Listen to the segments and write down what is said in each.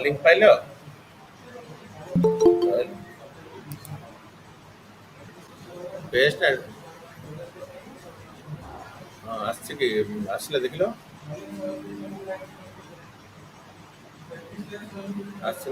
Link pile best आसछि कि आसले देखिल आसछि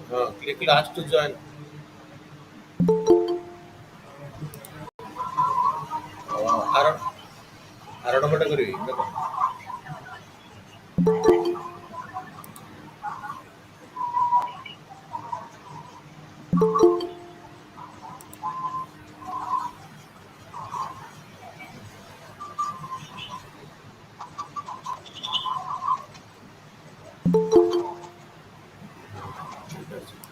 हाँ क्लिक लास्ट टू जॉइन आर आर नंबरटा करबी देखो ठीक আছে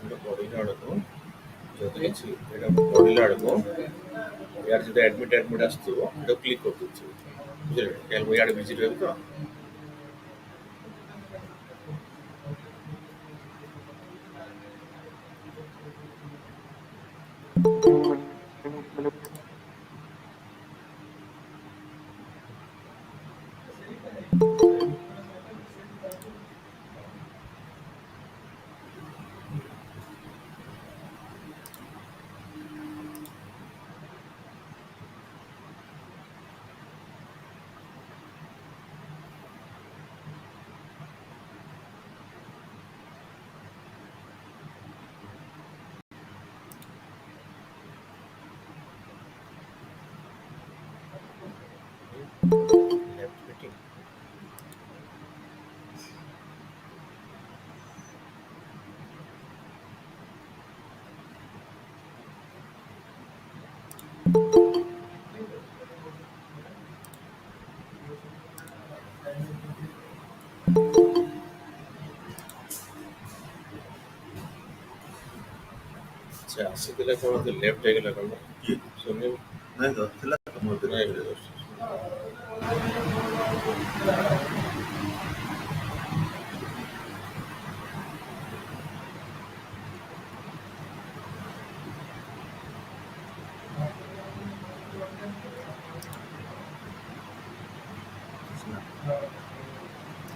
এটা পড়িলা বেଳକୁ ଯଦି କିଛି ଏଇଟା ପଢିଲା ବେଳକୁ ୟାର ଯଦି ଆଡମିଟ୍ ଆସୁଥିବ ଏଟାକୁ କ୍ଲିକ୍ କରିଦେଉଛି ବୁଝିଲେ କାହିଁକି ମୁଁ ଇଆଡ଼େ ବିଜି ରହିବି ତ ଲେଫ୍ଟ ମିଟିଂ ଆଚ୍ଛା ଆସିଥିଲା କ'ଣ ଲେଫ୍ଟ ହେଇଗଲା କ'ଣ କିଏ ଶୁଣି ନାଇଁ ତ ଥିଲା ମୋ ନାଇଁ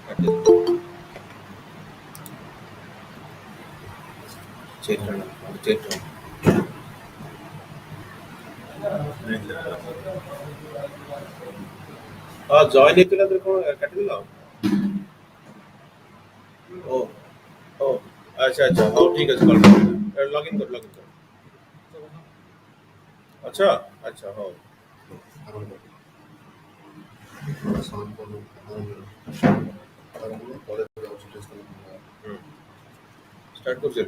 କାଟି ଚେକ୍ ଚେକ୍ ହଁ ଜଏନ୍ ହେଇଥିଲା ତ କ'ଣ କାଟିଦେଲ ଓ ଓ ଆଚ୍ଛା ହଉ ଠିକ୍ ଅଛି କଲ୍ ଲଗ୍ଇନ୍ କର ଆଚ୍ଛା ଆଚ୍ଛା ହଉ ଷ୍ଟାର୍ଟ କରୁଛି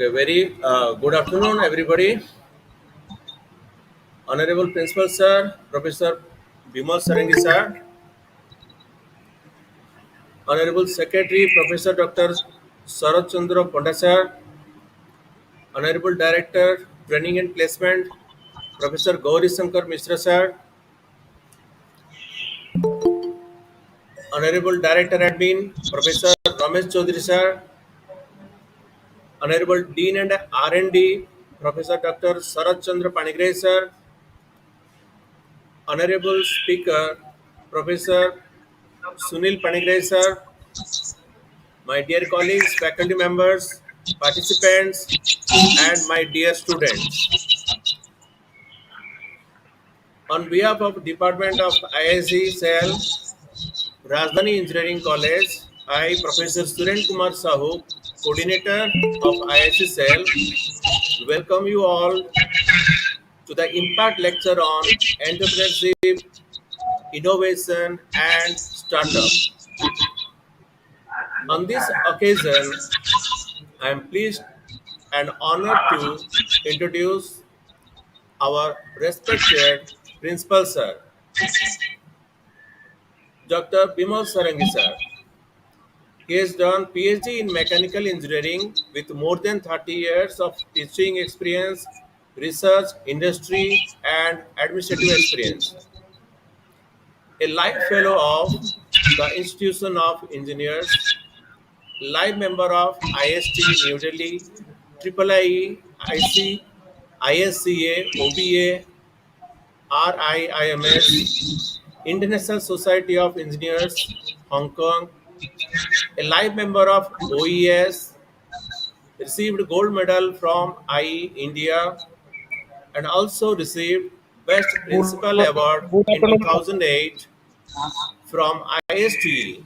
Okay, very good afternoon, everybody. Honorable Principal Sir, Professor Bimal Sarangi Sir, Honorable Secretary, Professor Dr. Sarat Chandra Ponda Sir, Honorable Director, Training and Placement, Professor Gauri Shankar Mishra Sir, Honorable Director Admin, Professor Ramesh Chaudhary Sir, Honorable Dean and R&D, Professor Dr. Sarat Chandra Panigre Sir, Honorable Speaker, Professor Sunil Panigre Sir, my dear colleagues, faculty members, participants, and my dear students. On behalf of Department of ISC Cell, Rajdhani Engineering College, I, Professor Suren Kumar Sahu, Coordinator of ISC Cell, welcome you all to the Impact Lecture on Entrepreneurship, Innovation, and Startup. On this occasion, I am pleased and honored to introduce our respected Principal Sir, Dr. Bimal Sarangi Sir. He has done PhD in Mechanical Engineering with more than 30 years of teaching experience, research, industry, and administrative experience. A life fellow of the Institution of Engineers, live member of IST New Delhi, IIIE, IC, ISCA, OBA, RIIMS, International Society of Engineers, Hong Kong, a live member of OES, received gold medal from IE India, and also received Best Principal Award Good in afternoon, sir. 2008 from ISTE,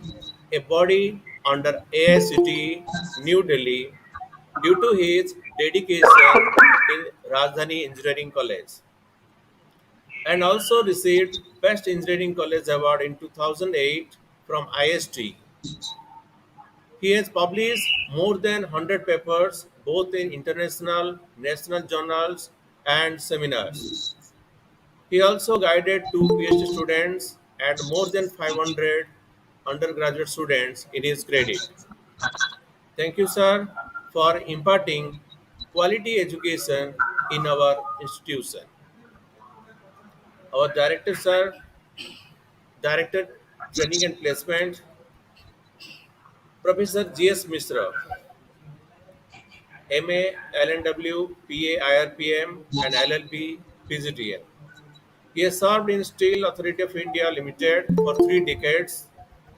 a body under AICTE New Delhi, due to his dedication in Rajdhani Engineering College, and also received Best Engineering College Award in 2008 from IST. He has published more than 100 papers both in international, national journals, and seminars. He also guided two PhD students and more than 500 undergraduate students in his credit. Thank you, sir, for imparting quality education in our institution. Our director, sir, Director Training and Placement, Professor G.S. Mishra, MA, LNW, PA, IRPM, and LLB, PGTN. He has served in Steel Authority of India Limited for 3 decades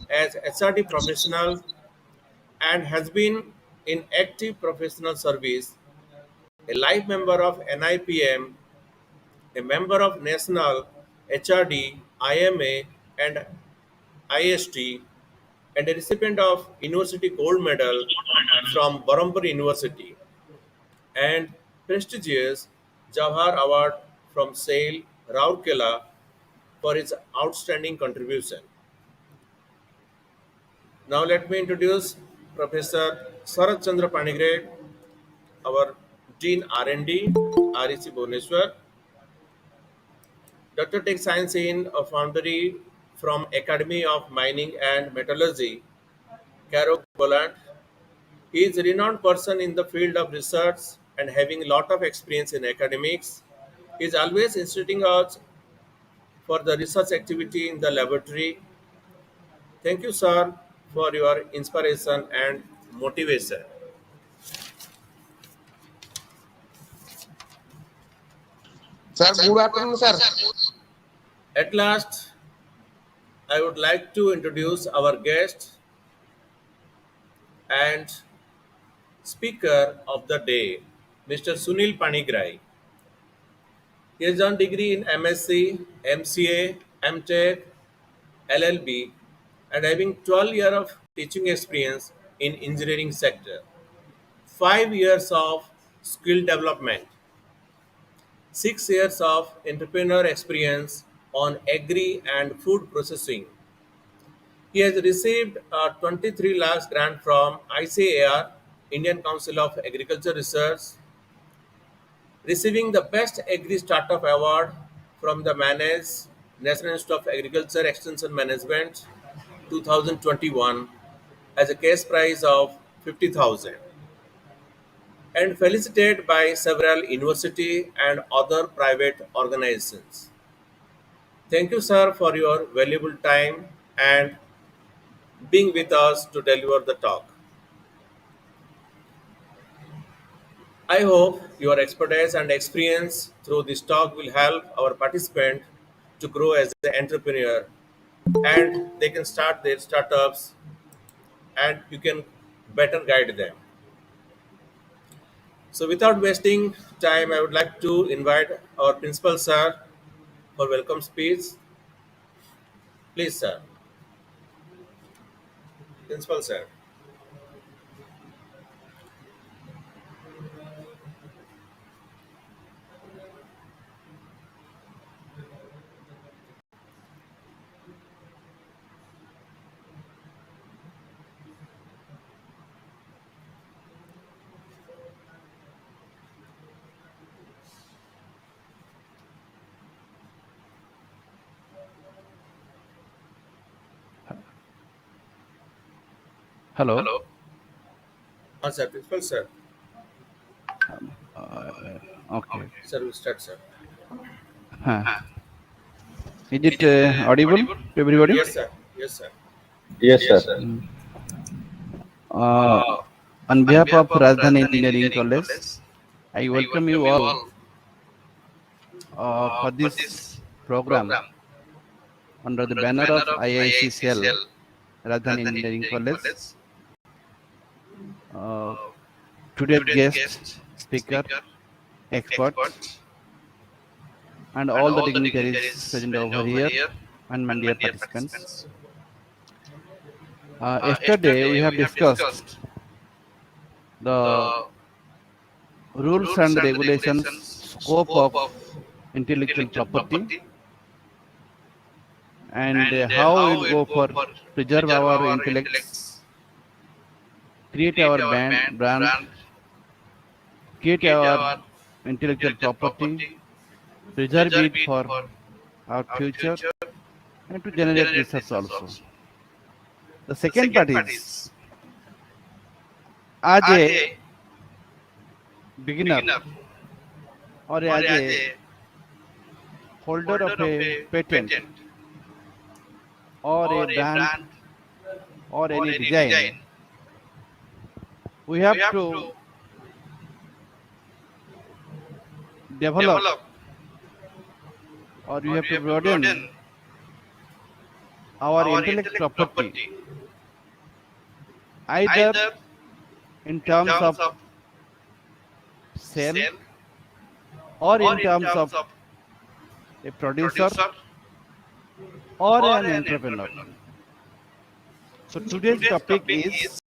as HRD professional and has been in active professional service, a life member of NIPM, a member of National HRD, IMA, and IST, and a recipient of University Gold Medal from Barampur University and prestigious Jawahar Award from SAIL, Rourkela for his outstanding contribution. Now let me introduce Professor Sarat Chandra Panigre, our Dean R&D, REC Bhubaneswar, Dr. Tech Science in a Foundry from Academy of Mining and Metallurgy, Carroll, Poland. He is a renowned person in the field of research and having a lot of experience in academics. He is always instituting us for the research activity in the laboratory. Thank you, sir, for your inspiration and motivation. Sir, good afternoon, sir. At last, I would like to introduce our guest and speaker of the day, Mr. Sunil Panigrai. He has done degree in MSc, MCA, MTech, LLB, and having 12 years of teaching experience in engineering sector, 5 years of skill development, 6 years of entrepreneur experience on agri and food processing. He has received a 23 lakhs grant from ICAR Indian Council of Agriculture Research, receiving the Best Agri Startup Award from the Manage National Institute of Agriculture Extension Management 2021 as a case prize of 50,000 and felicitated by several university and other private organizations. Thank you, sir, for your valuable time and being with us to deliver the talk. I hope your expertise and experience through this talk will help our participant to grow as an entrepreneur and they can start their startups and you can better guide them. So without wasting time, I would like to invite our principal sir for welcome speech. Please, sir. Principal sir. Hello. Sir, principal sir. Okay. Sir, we start, sir. Huh. Is it audible to everybody? Yes, sir. Yes, sir. Yes, sir. Uh, on behalf of Rajdhani Engineering College, I welcome you all for this program under the banner of IICCL, Rajdhani Engineering College. Today's guest, speaker, expert, and all the dignitaries present over here, and my dear participants. Yesterday we have discussed the rules and regulations, scope of intellectual property, and how we go for preserve our intellects, create our brand, create our intellectual property, preserve it for our future, and to generate research also. The second part is, as a beginner or as a holder of a patent or a brand or any design, we have to develop or we have to broaden our intellectual property either in terms of sale or in terms of a producer or an entrepreneur. So today's topic is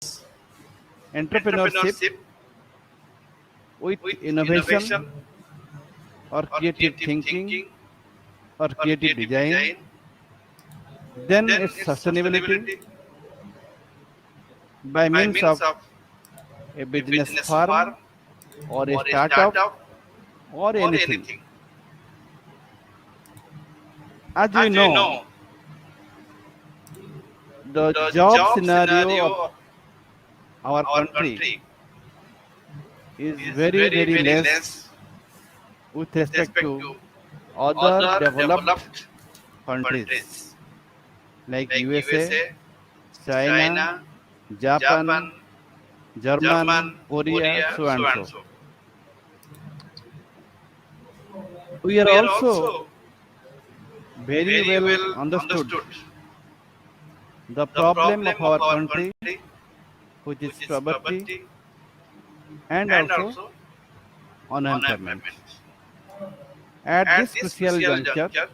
entrepreneurship with innovation or creative thinking or creative design, then its sustainability by means of a business firm or a startup or anything. As we know, the job scenario of our country is very, very less with respect to other developed countries like USA, China, Japan, German, Korea, so and so. We are also very well understood the problem of our country, which is poverty and also unemployment. At this crucial juncture,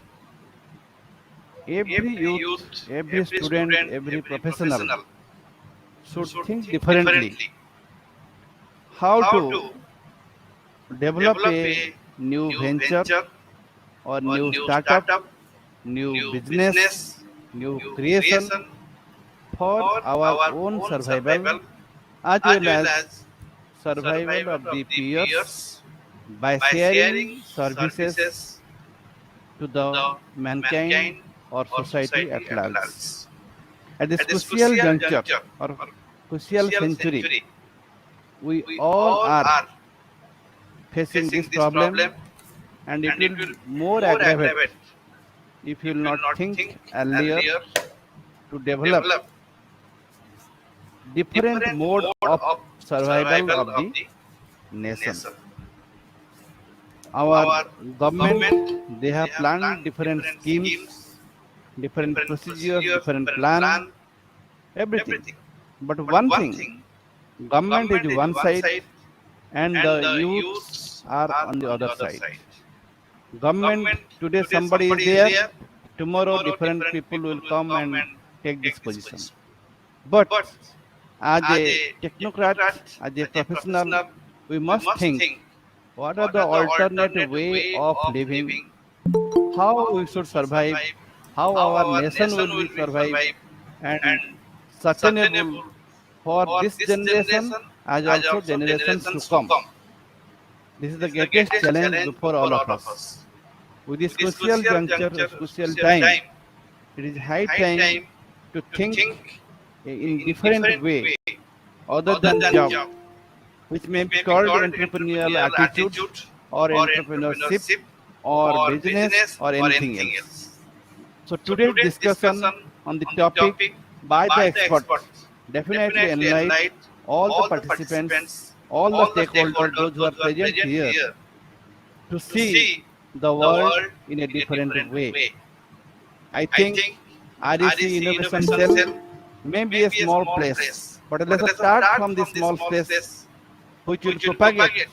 every youth, every student, every professional should think differently how to develop a new venture or new startup, new business, new creation for our own survival as well as survival of the peers by sharing services to the mankind or society at large. At this crucial juncture or crucial century, we all are facing this problem, and it will more aggravate if you will not think earlier to develop different mode of survival of the nation. Our government, they have planned different schemes, different procedures, different plan, everything. But one thing, government is one side and the youths are on the other side. Government, today somebody is there, tomorrow different people will come and take this position. But as a technocrat, as a professional, we must think what are the alternate way of living, how we should survive, how our nation will be survive and sustainable for this generation as also generations to come. This is the greatest challenge before all of us. With this crucial juncture, this crucial time, it is high time to think in different way other than job, which may be called entrepreneurial attitude or entrepreneurship or business or anything else. So today's discussion on the topic by the expert definitely enlighten all the participants, all the stakeholders, those who are present here to see the world in a different way. I think REC Innovation Cell may be a small place, but let us start from the small space which will propagate,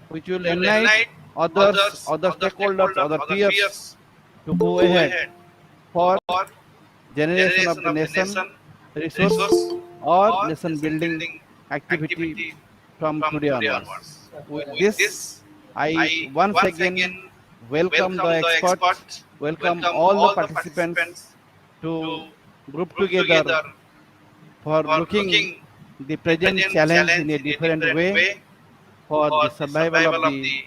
which will unite others, other stakeholders, other peers to go ahead for generation of the nation, resource or nation building activity from today onwards. With this, I once again welcome the expert, welcome all the participants to group together for looking the present challenge in a different way for the survival of the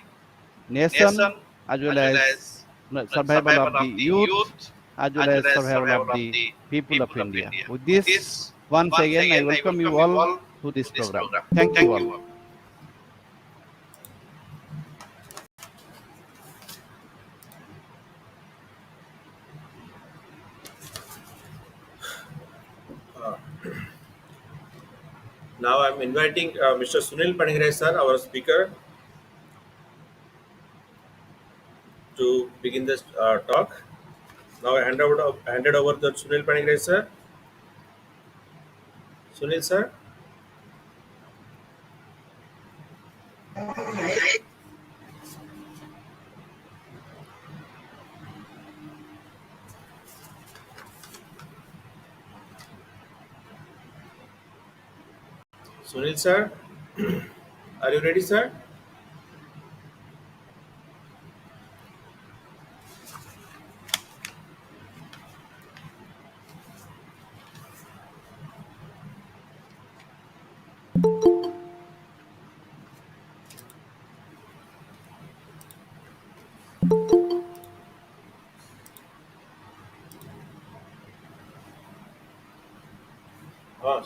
nation as well as survival of the youth as well as survival of the people of India. With this, once again, I welcome you all to this program. Thank you all. Now I'm inviting Mr. Sunil Panigrai sir, our speaker, to begin this talk. Now I handed over to Sunil Panigrai sir. Sunil sir. Sunil sir, are you ready, sir?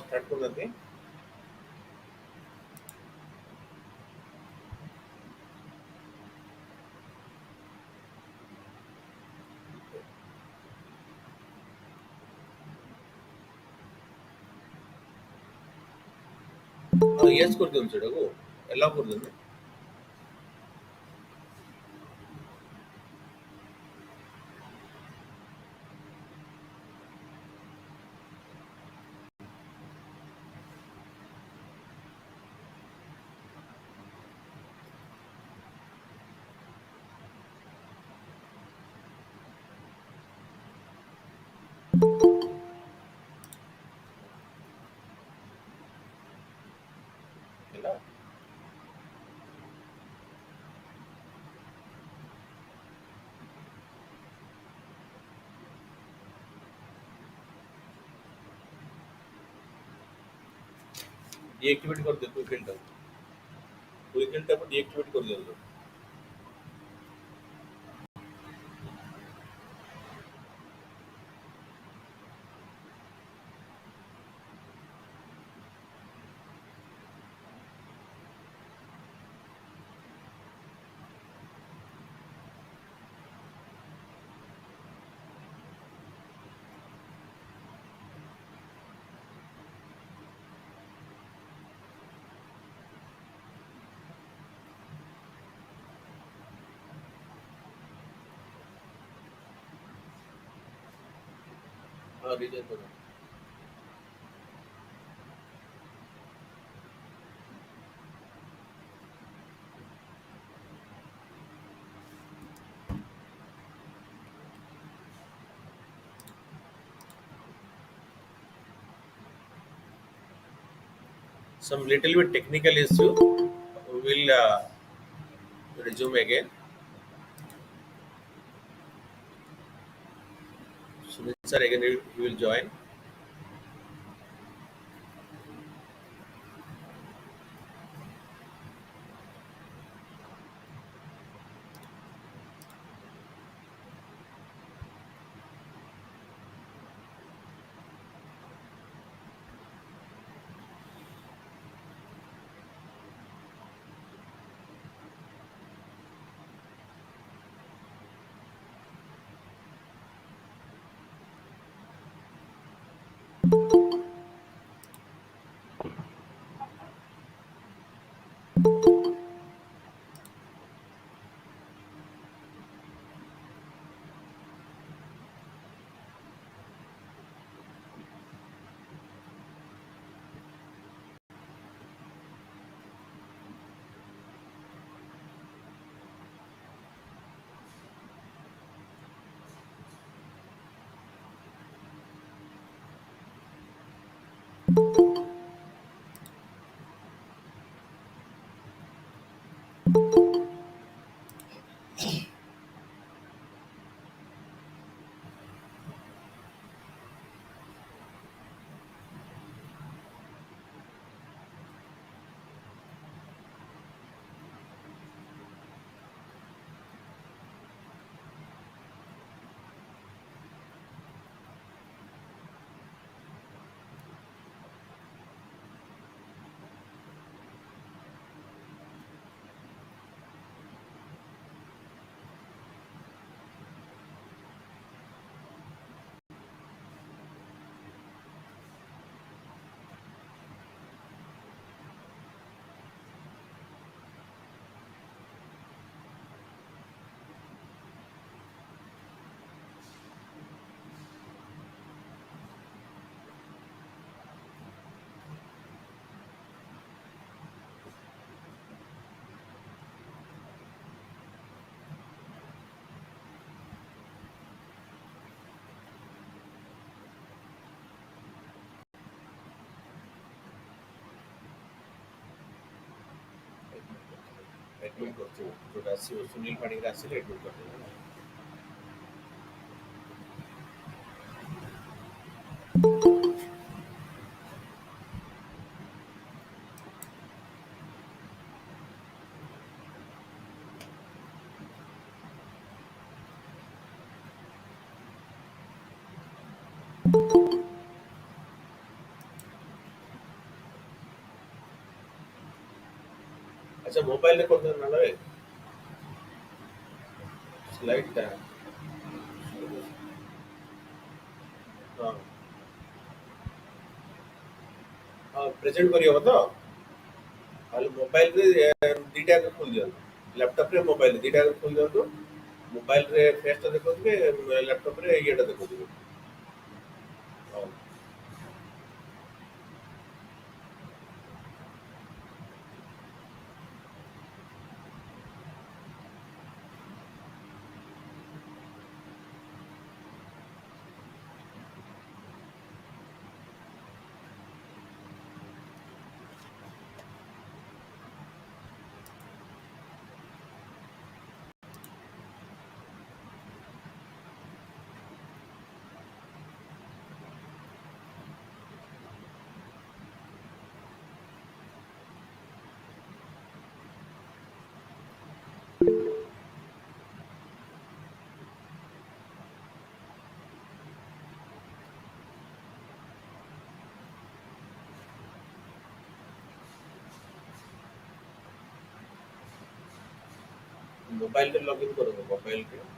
Start from nothing. Yes, ಕೊಡ್ತೀನಿ sir ಎಲ್ಲ ಕೊಡ್ತೀನಿ. ಇಲ್ಲ ये activity कर दे तू filter হুইকেলটাକୁ deactivate করে দিଅନ୍ତୁ। हाँ reject করুন। Some little bit technical issue. We will resume again. Sunil sir again he will join. Admit करते हो जोटा ଆସିବ ସୁନୀଲ ପାଣିଗ୍ରାହୀ ଆସିଲେ ଏଡମିଟ୍ କରିଦେବେ। अच्छा मोबाइल ରେ କରିଦେବେ ନହେଲେ ସ୍ଲାଇଡ୍ ଟା ହଁ ହଁ ପ୍ରେଜେଣ୍ଟ କରିହବ ତ ତାହେଲେ ମୋବାଇଲରେ ଦିଟା ଯାକ ଖୋଲି ଦିଅନ୍ତୁ ଲ୍ୟାପଟପରେ ମୋବାଇଲ ଦିଟା ଯାକ ଖୋଲି ଦିଅନ୍ତୁ ମୋବାଇଲରେ ଫେସଟା ଦେଖଉଥିବେ ଲ୍ୟାପଟପରେ ଇଏଟା ଦେଖଉଥିବେ ହଉ मोबाइल पे लॉगिन करोगे मोबाइल पे।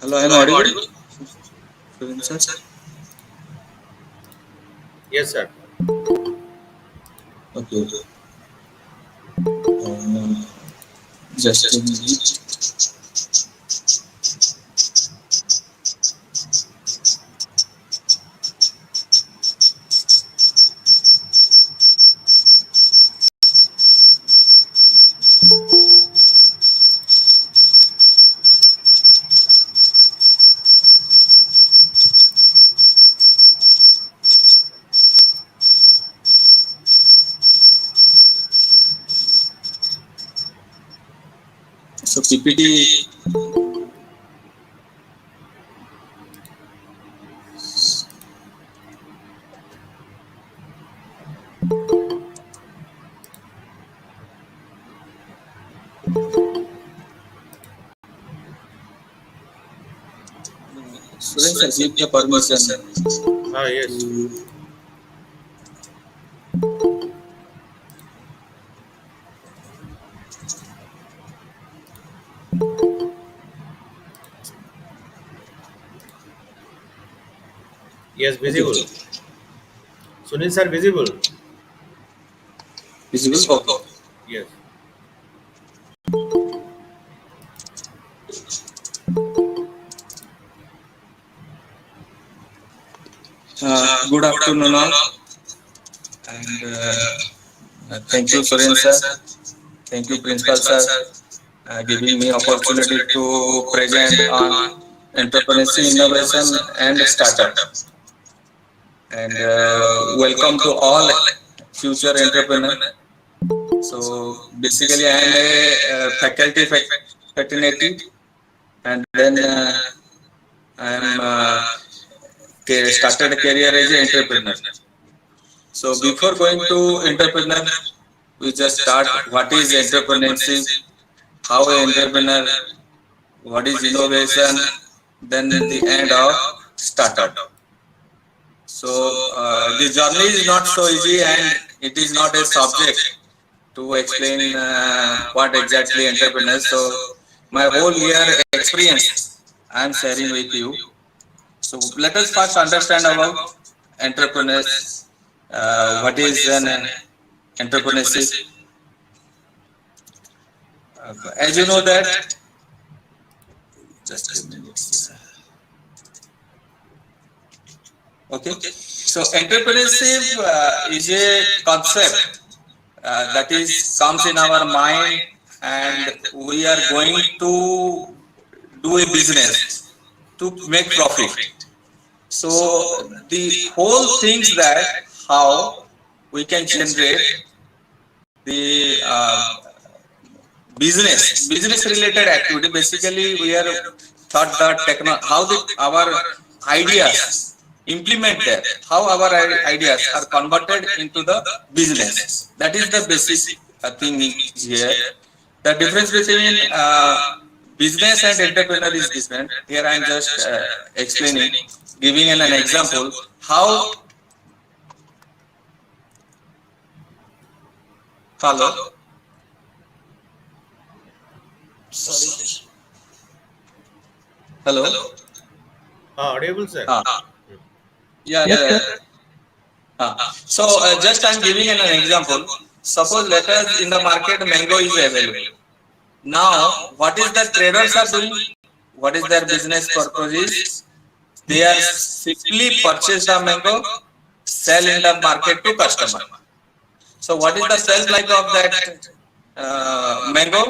Hello, I am audible. Sir. Yes, sir. Okay. Just a minute. So PPT. Students, sir, give the permission. Yes. Yes, visible. Okay. Sunil sir, visible. Visible? Okay. Yes. Good afternoon all. And thank you, Suren sir. Thank you, Principal sir, giving me opportunity to present on entrepreneurship, innovation, and startup. And welcome to all future entrepreneur. So basically, I am a faculty fraternity, and then I am started a career as an entrepreneur. So before going to entrepreneur, we just start what is entrepreneurship, how an entrepreneur, what is innovation, then the end of startup. So the journey is not so easy, and it is not a subject to explain what exactly entrepreneurs. So my whole year experience I am sharing with you. So let us first understand about entrepreneurs. What is an entrepreneurship? As you know that, just a minute. Okay. So entrepreneurship is a concept that is comes in our mind, and we are going to do a business to make profit. So the whole things that how we can generate the business related activity. Basically, we are thought that how our ideas implement that, how our ideas are converted into the business. That is the basic thing here. The difference between business and entrepreneur is different. Here I am just explaining, giving an example how. Follow. Sorry. Hello. Audible, sir. Yeah. Yes, Yeah. sir. So just I'm giving an example. Suppose let us in the market mango is available. Now what is the traders are doing? What is their business purpose is? They are simply purchase the mango, sell in the market to customer. So what is the shelf life of that mango?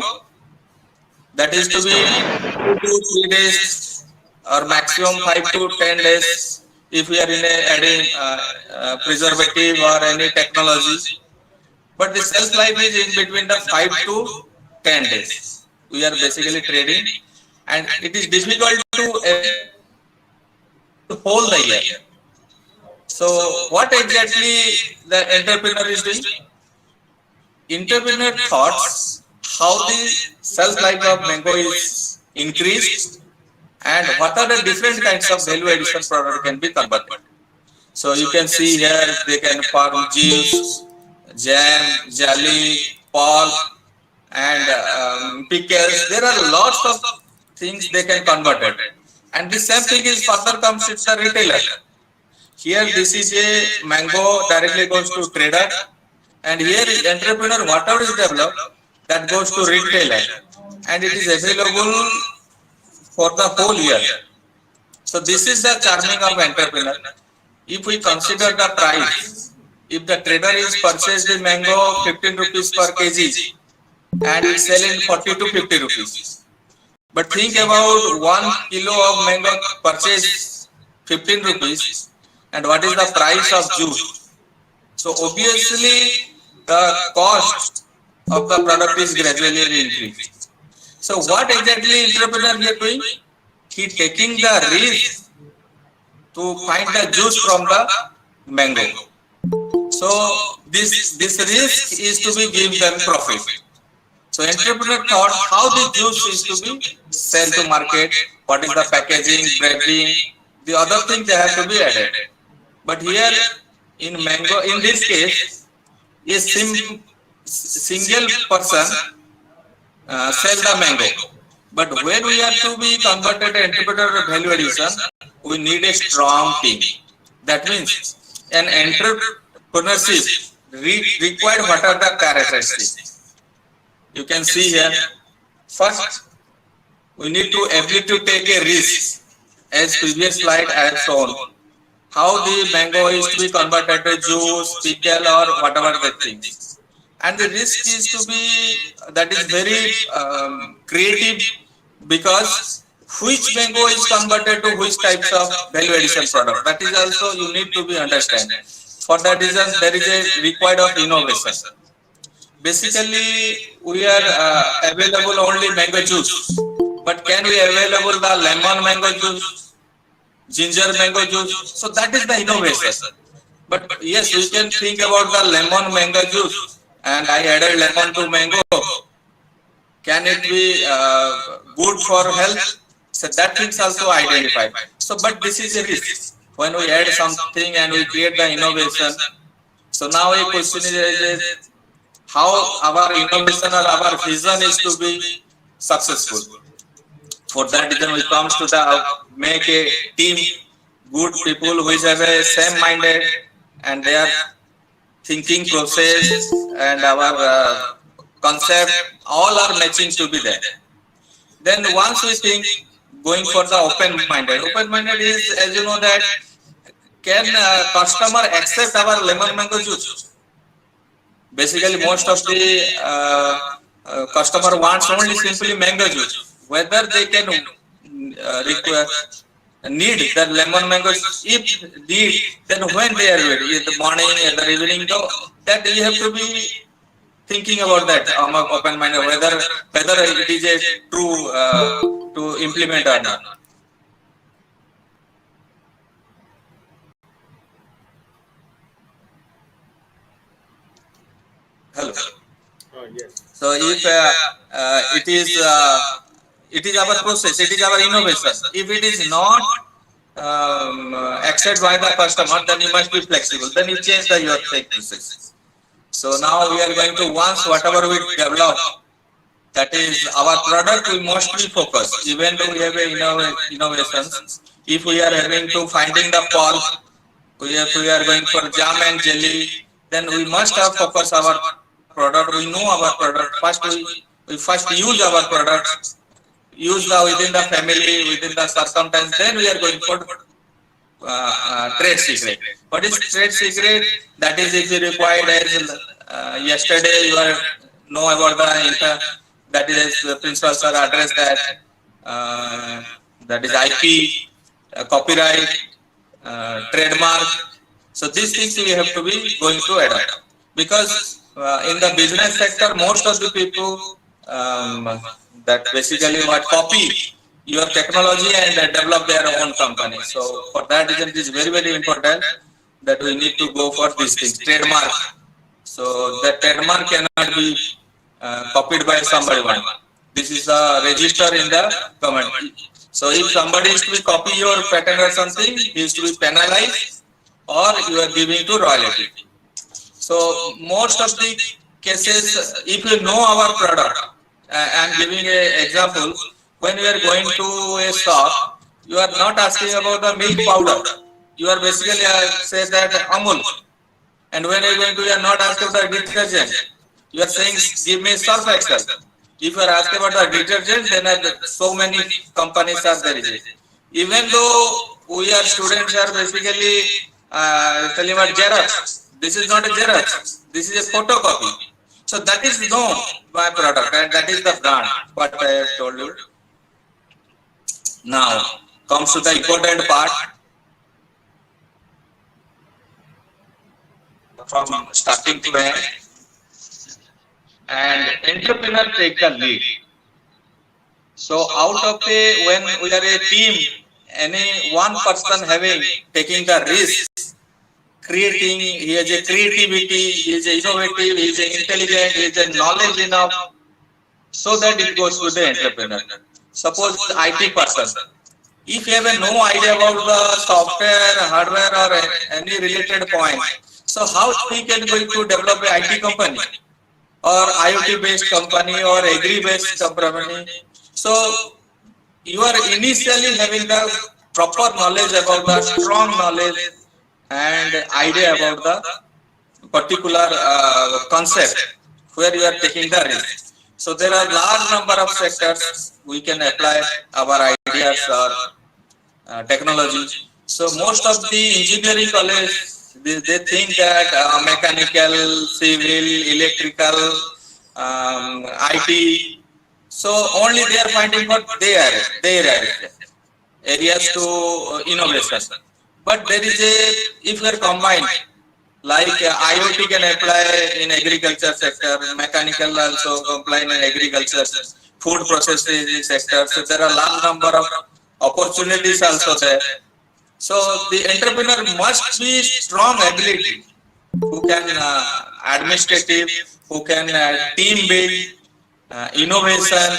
That is to be 2 to 3 days or maximum 5 to 10 days if we are in adding preservative or any technology. But the shelf life is in between the 5 to 10 days. We are basically trading, and it is difficult to hold the year. So what exactly the entrepreneur is doing? Entrepreneur thoughts how the shelf life of mango is increased and what are the different kinds of value addition product can be converted. So you can see here they can form juice, jam, jelly, pulp, and pickles. There are lots of things they can convert it. And the same thing is further comes with the retailer. Here this is a mango directly goes to trader, and here is entrepreneur whatever is developed that goes to retailer, and it is available for the whole year. So this is the charming of entrepreneur. If we consider the price, if the trader is purchased the mango 15 rupees per kg and it's selling 40 to 50 rupees. But think about 1 kilo of mango purchased 15 rupees and what is the price of juice. So obviously the cost of the product is gradually increasing. So what exactly entrepreneur here doing? He taking the risk to find the juice from the mango. So this risk is to be give them profit. So entrepreneur thought how the juice is to be sell to market, what is the packaging, branding, the other things they have to be added. But here in mango, in this case, a single person sell the mango. But when we have to be converted to entrepreneur value addition, we need a strong team. That means an entrepreneurship required what are the characteristics. You can see here, first we need to ability to take a risk, as previous slide I have shown, how the mango is to be converted to juice, pickle or whatever the things. And the risk is to be, that is very creative, because which mango is converted to which types of value addition product. That is also you need to be understand. For that reason, there is a required of innovation. Basically, we are available only mango juice, but can we available the lemon mango juice, ginger mango juice? So that is the innovation. But yes, we can think about the lemon mango juice, and I added lemon to mango. Can it be good for health? So that things also identified. So, but this is a risk. When we add something and we create the innovation. So now a question is how our innovation or our vision is to be successful. For that reason, we comes to the make a team, good people who is have a same minded and they are thinking process and our concept all are matching to be there. Then once we think going for the open-minded is, as you know, that can customer accept our lemon mango juice? Basically, most of the customer wants only simply mango juice. Whether they can require need the lemon mango juice, if need, then when they are ready, in the morning, in the evening, that you have to be thinking about that open-minded, whether it is a true to implement or not. Hello. Yes. So if it is our process, it is our innovation. If it is not accepted by the customer, then you must be flexible. Then you change your process. So now we are going to, once whatever we develop, that is our product, we must be focused. Even though we have innovations, if we are having to finding the pulp, we are going for jam and jelly, then we must have focus our product. We know our product. First we first use our product, use within the family, within the circumstance. Then we are going for trade secret. What is trade secret? That is if you required as yesterday you are know about that is the principal sir addressed that is IP, copyright, trademark. So these things we have to be going to adopt, because in the business sector most of the people that basically what copy your technology and develop their own company. So for that reason it is very important that we need to go for these things, trademark. So the trademark cannot be copied by somebody one. This is a register in the government. So if somebody is to copy your patent or something, he is to be penalized, or you are giving to royalty. So most of the cases, if you know our product, I am giving an example. When you are going to a shop, you are not asking about the milk powder. You are basically say that Amul. And when you are going to, you are not asking about the detergent. You are saying, give me Surf Excel. If you are asking about the detergent, then so many companies are there. Even though we are students are basically telling about Xerox. This is not a Xerox. This is a photocopy. So that is no my product, and that is the brand. What I have told you. Now comes to the important part. From starting to end, and entrepreneur take the lead. So out of when we are a team, any one person taking the risk, creating, he has a creativity, he is innovative, he is intelligent, he is knowledge enough, so that it goes to the entrepreneur. Suppose IT person, if you have no idea about the software, hardware, or any related point, so how he can going to develop an IT company or IoT based company or agri based company? So you are initially having the proper knowledge about the strong knowledge and idea about the particular concept where you are taking the risk. So there are large number of sectors we can apply our ideas or technology. So most of the engineering college, they think that mechanical, civil, electrical, IT. So only they are finding what their areas to innovation. But there is if we are combined, like IoT can apply in agriculture sector, mechanical also apply in agriculture, food processing sector. So there are large number of opportunities also there. So the entrepreneur must be strong ability, who can administrative, who can team build, innovation,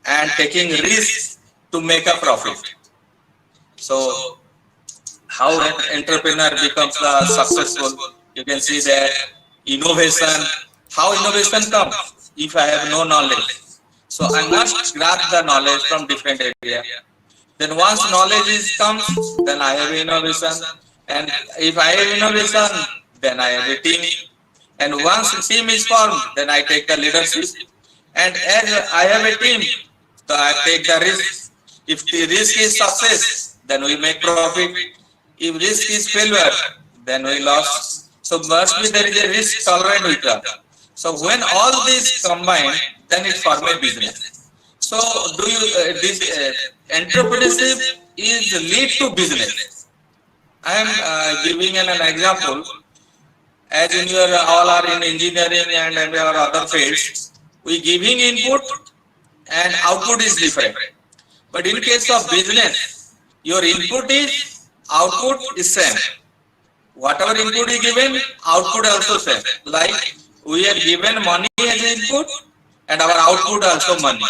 and taking risks to make a profit. So how an entrepreneur becomes successful? You can see that innovation. How innovation comes? If I have no knowledge, so I must grab the knowledge from different areas. Then once knowledge comes, then I have innovation. And if I have innovation, then I have a team. And once the team is formed, then I take the leadership. And as I have a team, so I take the risk. If the risk is success, then we make profit. If risk is failure, then we loss. So must be there is a risk tolerant with that. So when all these combine, then it forms a business. So do you this entrepreneurship is lead to business. I am giving an example. As in your all are in engineering and our other fields, we giving input and output is different. But in case of business, your input is, output is same. Whatever input is given, output also same. Like we are given money as input and our output also money.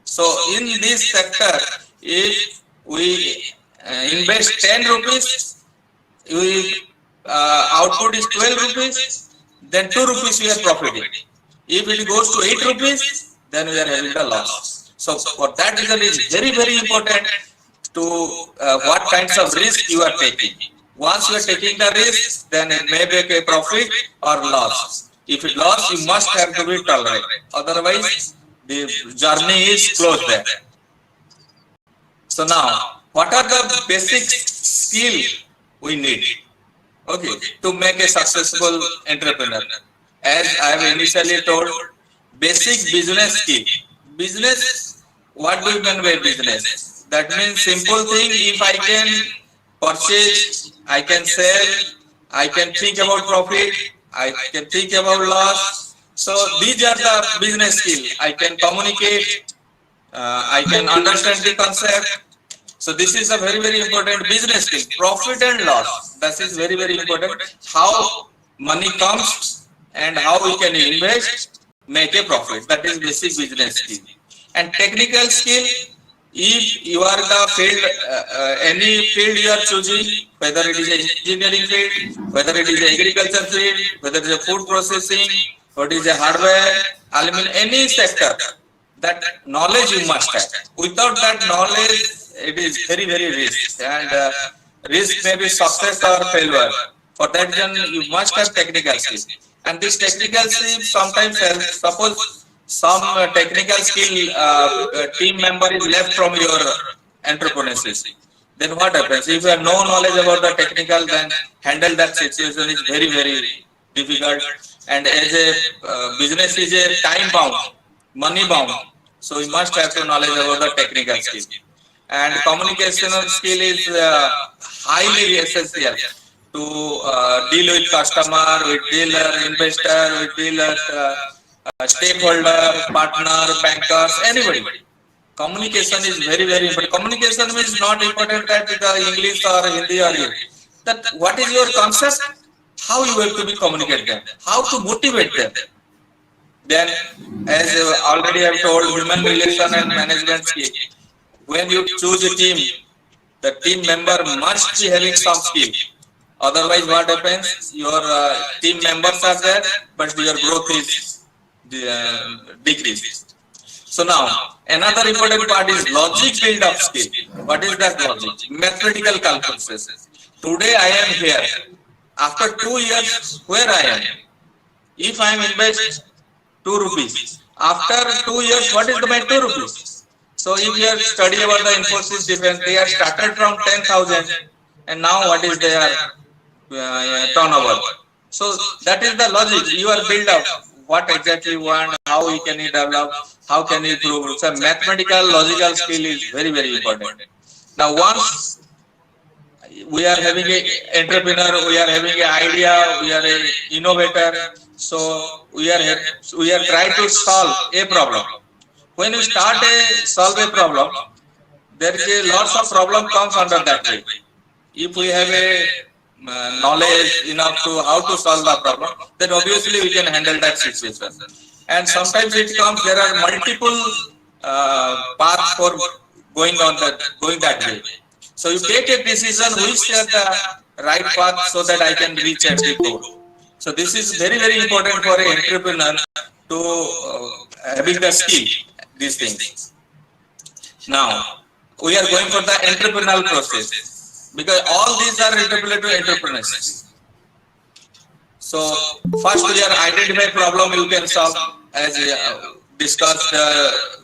So in this sector, if we invest 10 rupees, we output is 12 rupees, then 2 rupees we are profiting. If it goes to 8 rupees, then we are having the loss. So for that reason, it is very important to what kinds of risk you are taking. Once you are taking the risk, then it may make a profit or loss. If it loss, you must have to be tolerant. Otherwise, the journey is closed there. So now, what are the basic skill we need? Okay, to make a successful entrepreneur. as I have initially told, basic business skill. Business, what do you mean by business? That means simple thing, if I can purchase, I can sell, I can think about profit, I can think about loss. So these are the business skill. I can communicate, I can understand the concept. So this is a very, very important business skill. Profit and loss. That is very, very important. How money comes and how we can invest, make a profit. That is basic business skill. And technical skill, if you are the field, any field you are choosing, whether it is engineering field, whether it is agriculture field, whether it is a food processing, whether it is a hardware, aluminum, any sector, that knowledge you must have. Without that knowledge, it is very, very risk, and risk may be success or failure. For that reason, you must have technical skills. And this technical skill sometimes helps. Suppose some technical skill team member is left from your entrepreneurship. Then what happens? If you have no knowledge about the technical, then handle that situation is very, very difficult. And as a business is a time bound, money bound, so you must have to knowledge about the technical skill. And communicational skill is highly essential to deal with customer, with dealer, investor, with dealer, stakeholder, partner, bankers, anybody. Communication is very, very important. Communication is not important that with English or Hindi or Hindi. That what is your concept? How you have to be communicate them? How to motivate them? Then, as already I have told, human relation and management skill. When you choose a team, the team member must be having some skill. Otherwise, what happens? Your team members are there, but your growth is decreased. So now, another important part is logic build-up skill. What is that logic? Mathematical calculations. Today I am here. After 2 years, where I am? If I am invest 2 rupees, after 2 years, what is my 2 rupees? So if you have studied about the Infosys defense, they are started from 10,000 and now what is their turnover? So that is the logic. You are build up. What exactly you want, how you can develop, how can you improve. So mathematical, logical skill is very, very important. Now once we are having an entrepreneur, we are having an idea, we are an innovator, so we are trying to solve a problem. When you start solve a problem, there is a lots of problem comes under that way. If we have a knowledge enough to how to solve the problem, then obviously we can handle that situation. And sometimes it comes, there are multiple paths for going that way. So you take a decision which is the right path so that I can reach at the goal. So this is very, very important for an entrepreneur to having the skill, these things. Now, we are going for the entrepreneurial process because all these are related to entrepreneurship. So first we are identify problem you can solve as discussed.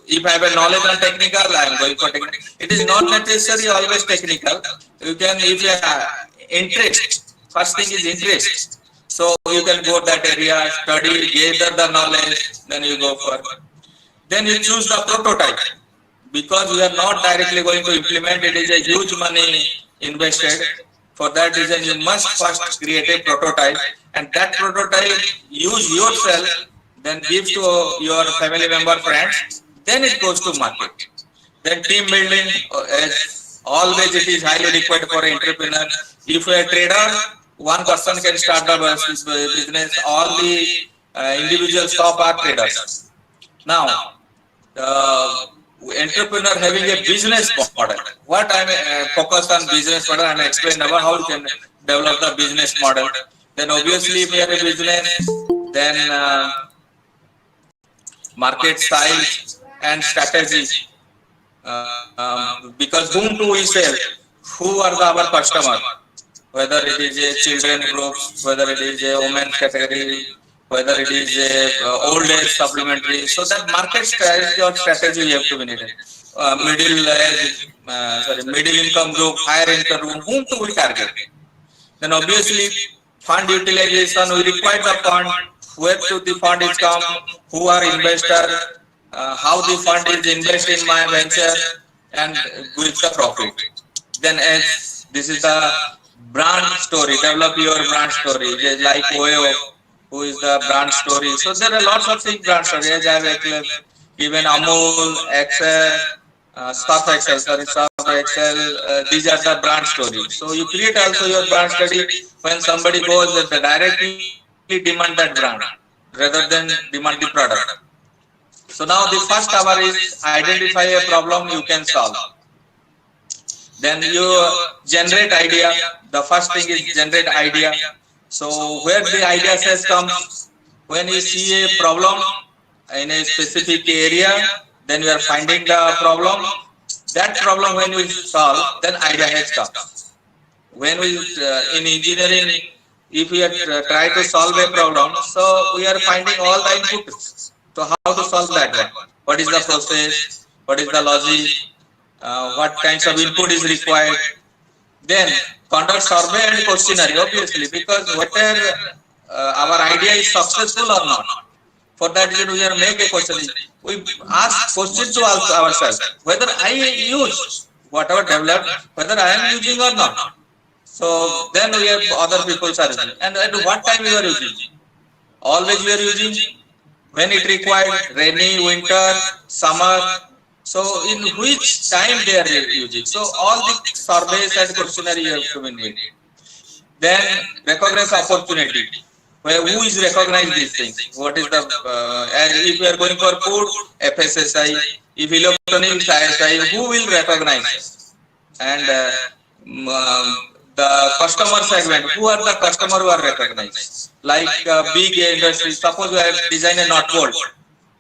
If I have a knowledge on technical, I am going for technical. It is not necessarily always technical. You can, if you have interest, first thing is interest. So you can go that area, study, gather the knowledge, then you go for. Then you choose the prototype. Because we are not directly going to implement, it is a huge money invested. For that reason, you must first create a prototype, and that prototype use yourself, then give to your family member, friends, then it goes to market. Then team building, as always it is highly required for an entrepreneur. If you are a trader, one person can start the business, all the individual staff are traders. Now, entrepreneur having a business model. What I am focused on business model, I am explaining about how you can develop the business model. Then obviously if you have a business, then market size and strategy. Because whom do we sell? Who are our customer? Whether it is a children groups, whether it is a women's category, whether it is a old age supplementary. So that market strategy or strategy you have to be needed. Middle income group, higher income group, whom do we target? Then obviously fund utilization, we require the fund, where to the fund is come, who are investor, how the fund is invested in my venture, and with the profit. Then as this is the brand story, develop your brand story, just like OYO, who is the brand story. So there are lots of things brand story, as I have given Amul, Excel, Surf Excel, these are the brand stories. So you create also your brand study when somebody goes directly demand that brand rather than demand the product. So now the first hour is identify a problem you can solve. Then you generate idea. The first thing is generate idea. So where the idea says comes, when you see a problem in a specific area, then you are finding the problem. That problem when we solve, then idea has come. When we in engineering, if we are try to solve a problem, so we are finding all the inputs to how to solve that one. What is the process? What is the logic? What kinds of input is required? Then conduct survey and questionnaire, obviously, because whether our idea is successful or not. For that reason, we are make a question. We ask question to ourselves whether I use whatever developed, whether I am using or not. So then we have other people's using. And at what time we are using? Always we are using when it required, rainy, winter, summer. So in which time they are using. So all the surveys and questionnaire you have to be made. Then recognize opportunity. Where who is recognized these things? What is the if we are going for food, FSSI, if electronics, ISI, who will recognize? And the customer segment, who are the customer who are recognized? Like big industry, suppose we have designed a knot bolt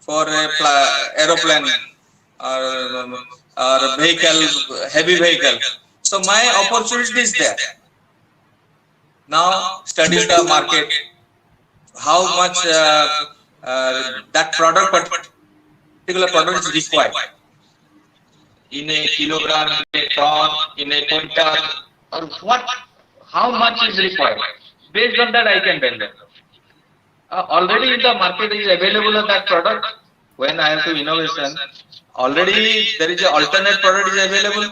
for a aeroplane or vehicle, heavy vehicle. So my opportunity is there. Now study the market. How much that product, particular product is required in a kilogram, in a ton, in a quintal, or what? How much is required? Based on that, I can tell them. Already in the market is available of that product. When I have to innovation, already there is an alternate product is available.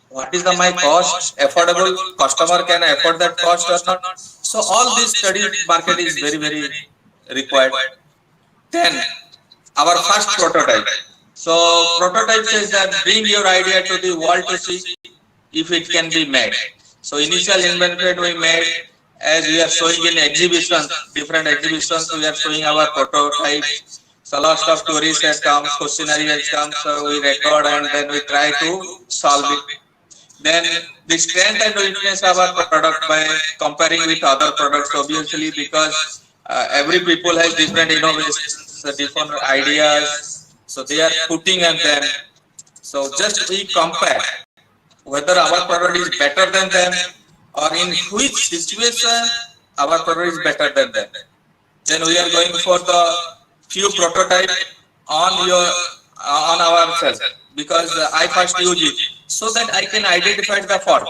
What is my cost? Affordable? Customer can afford that cost or not? So all this study market is very, very required. Then our first prototype. So prototype says that bring your idea to the world to see if it can be made. So initial investment we made, as we are showing in exhibitions, different exhibitions, we are showing our prototype. So lots of tourists has come, questionnaire has come, so we record and then we try to solve it. Then the strength and weakness of our product by comparing with other products, obviously, because every people has different innovations, different ideas, so they are putting on them. So just we compare whether our product is better than them or in which situation our product is better than them. Then we are going for the few prototype on ourselves, because I first use it so that I can identify the fault.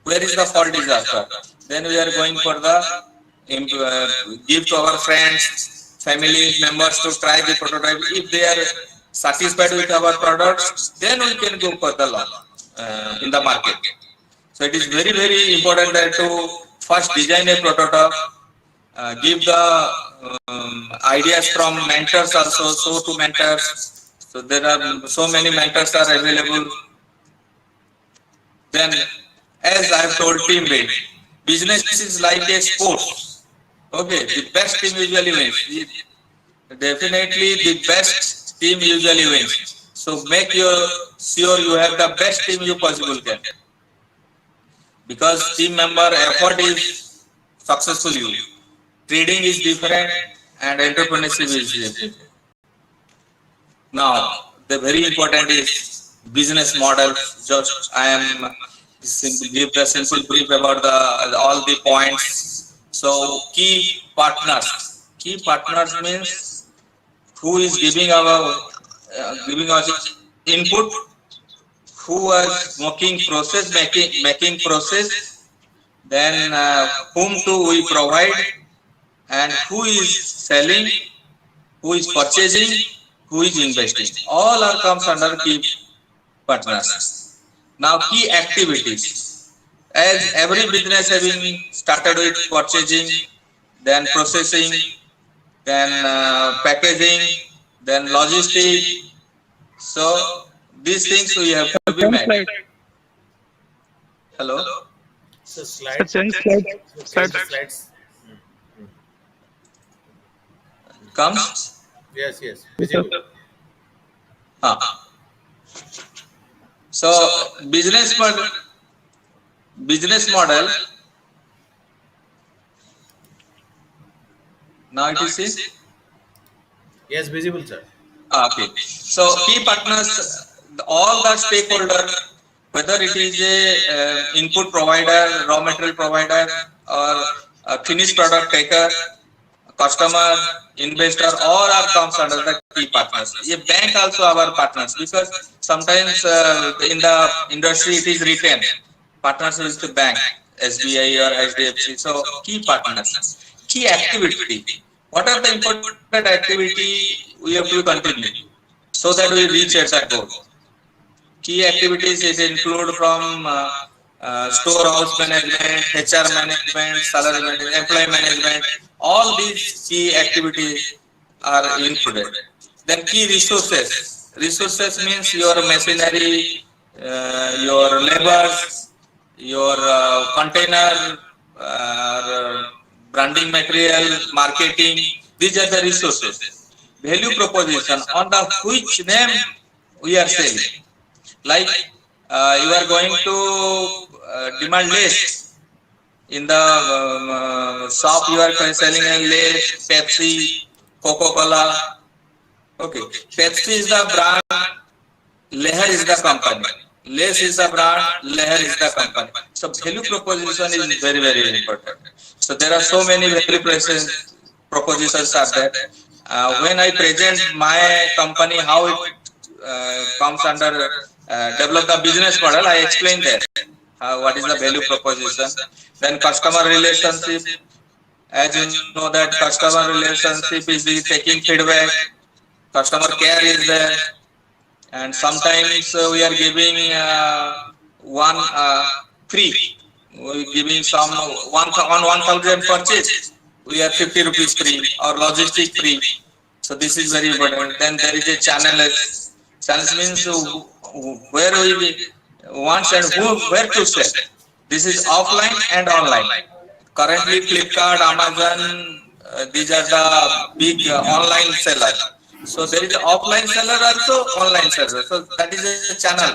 Where is the fault is occurred? Then we are going for the give to our friends, family members to try the prototype. If they are satisfied with our products, then we can go for the launch in the market. So it is very, very important that to first design a prototype, give the ideas from mentors also, so to mentors. So there are so many mentors are available. Then, as I have told team building, business is like a sport. Okay, the best team usually wins. Definitely the best team usually wins. So make sure you have the best team you possible can. Because team member effort is successful you. Trading is different and entrepreneurship is different. Now, the very important is business model. Just I am give the simple brief about all the points. So key partners. Key partners means who is giving us input, who is making process, then whom to we provide, and who is selling, who is purchasing, who is investing. All are comes under key partners. Now key activities. As every business having started with purchasing, then processing, then packaging, then logistic. So these things we have to be met. Hello. So slide. Change slide. Change the slides. Comes. Yes, yes. Visible. So business model. Now it is seen. Yes, visible, sir. Okay. So key partners, all the stakeholder, whether it is a input provider, raw material provider, or a finished product taker, customer, investor, all are comes under the key partners. A bank also our partners, because sometimes in the industry it is written partners with the bank, SBI or HDFC. So key partners, key activity. What are the important activity we have to continue so that we reach at that goal? Key activities is include from storehouse management, HR management, salary management, employee management. All these key activities are included. Then key resources. Resources means your machinery, your labors, your container, branding material, marketing. These are the resources. Value proposition, on the which name we are selling. Like you are going to demand less in the shop. You are selling a Lays, Pepsi, Coca-Cola. Okay, Pepsi is the brand, Leher is the company. Lays is the brand, Leher is the company. So value proposition is very, very important. So there are so many value propositions are there. When I present my company, how it comes under develop the business model, I explain that what is the value proposition. Then customer relationship, as you know that customer relationship is the taking feedback, customer care is there, and sometimes we are giving one free, we giving some on 1,000 purchase, we are 50 rupees free or logistic free. So this is very important. Then there is a channel. Channels means where we want and where to sell. This is offline and online. Currently Flipkart, Amazon, these are the big online sellers. So there is an offline seller also, online seller. So that is a channel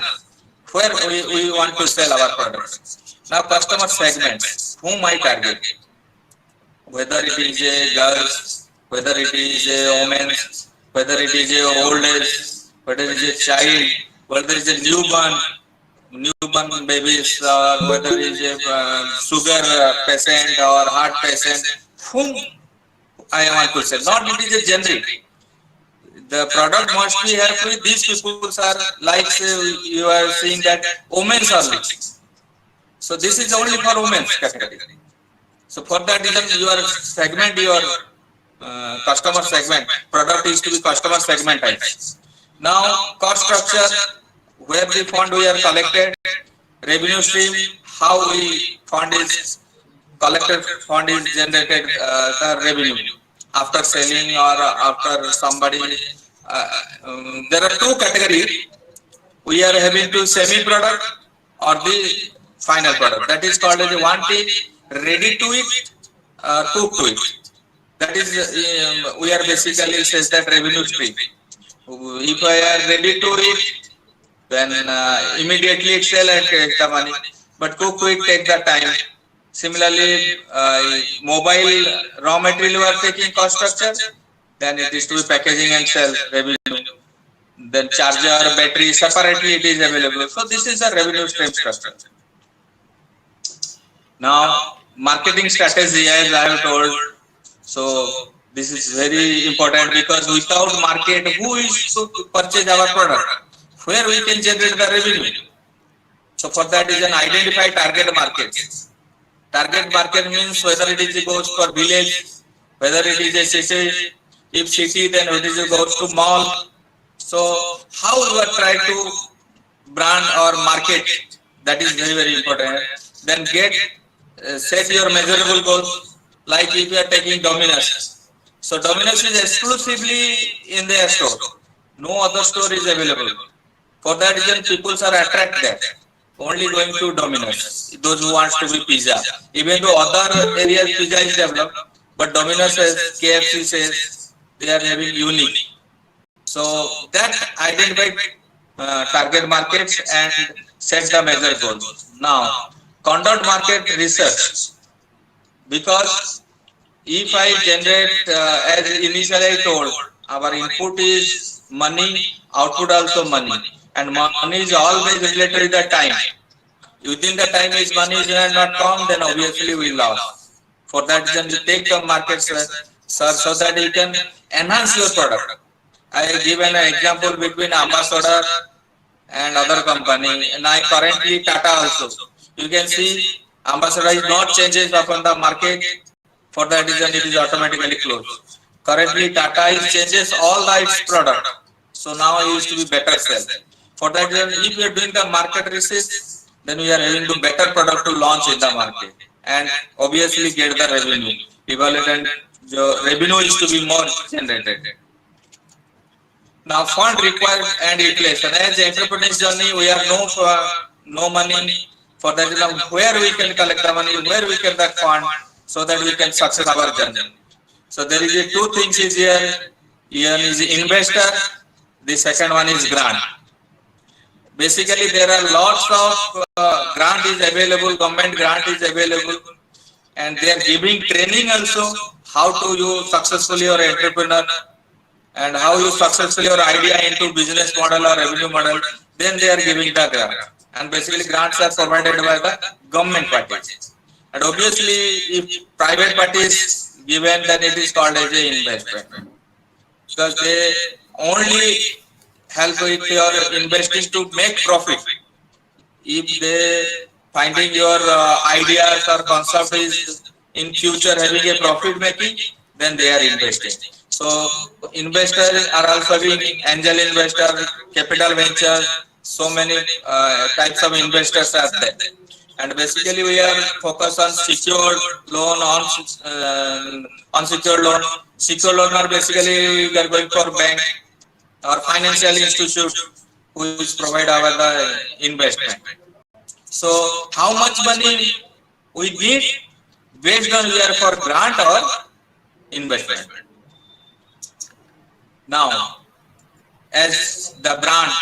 where we want to sell our products. Now customer segments, whom I target, whether it is a girls, whether it is a women, whether it is a old age, whether it is a child, whether it is a newborn babies, or whether it is a sugar patient or heart patient, whom I want to sell. Not it is a generic. The product must be helpful. These people are like you are seeing that women's are mixed. So this is only for women's category. So for that reason, your segment, your customer segment, product is to be customer segmentized. Now cost structure, where the fund we are collected, revenue stream, how we fund is collected, fund is generated, the revenue after selling or after somebody. There are two categories. We are having to semi product or the final product. That is called as one is ready to eat, cook to eat. That is we are basically says that revenue stream. If I are ready to eat, then immediately sell and take the money. But cook to eat take the time. Similarly, mobile raw material you are taking cost structure, then it is to be packaging and sell revenue. Then charger, battery separately it is available. So this is a revenue stream structure. Now marketing strategy, as I have told. So this is very important, because without market, who is to purchase our product? Where we can generate the revenue? So for that is an identify target markets. Target market means whether it is goes for village, whether it is a city. If city, then it is goes to mall. So how you are trying to brand or market, that is very, very important. Then set your measurable goals. Like if you are taking Domino's, so Domino's is exclusively in their store. No other store is available. For that reason, people are attracted there. Only going to Domino's. Those who wants to be pizza. Even though other areas pizza is developed, but Domino's says, KFC says they are having unique. So that identify target markets and set the measure goals. Now, conduct market research, because if I generate, as initially I told, our input is money, output also money, and money is always related to the time. Within the time is money is not come, then obviously we lost. For that reason, you take the market search so that you can enhance your product. I have given an example between Ambassador and other company, and I currently Tata also. You can see Ambassador is not changes upon the market. For that reason, it is automatically closed. Currently, Tata is changes all the its product. So now it used to be better sell. For that reason, if you are doing the market research, then we are having to better product to launch in the market and obviously get the revenue. Evaluate the revenue is to be more generated. Now, fund required and utilization. As entrepreneur's journey, we have no money. For that reason, where we can collect the money, where we can the fund, so that we can success our journey. So there is a two things is here. One is investor. The second one is grant. Basically, there are lots of grant is available, government grant is available, and they are giving training also how to you successfully your entrepreneur and how you successfully your idea into business model or revenue model. Then they are giving the grant, and basically grants are provided by the government parties. And obviously, if private parties given, then it is called as a investment, because they only help with your investing to make profit. If they finding your ideas or concept is in future having a profit making, then they are investing. So investors are also being angel investor, capital venture, so many types of investors are there. And basically we are focused on secured loan, unsecured loan. Secured loan are basically we are going for bank or financial institute who is provide our the investment. So how much money we need based on we are for grant or investment. Now, as the brand,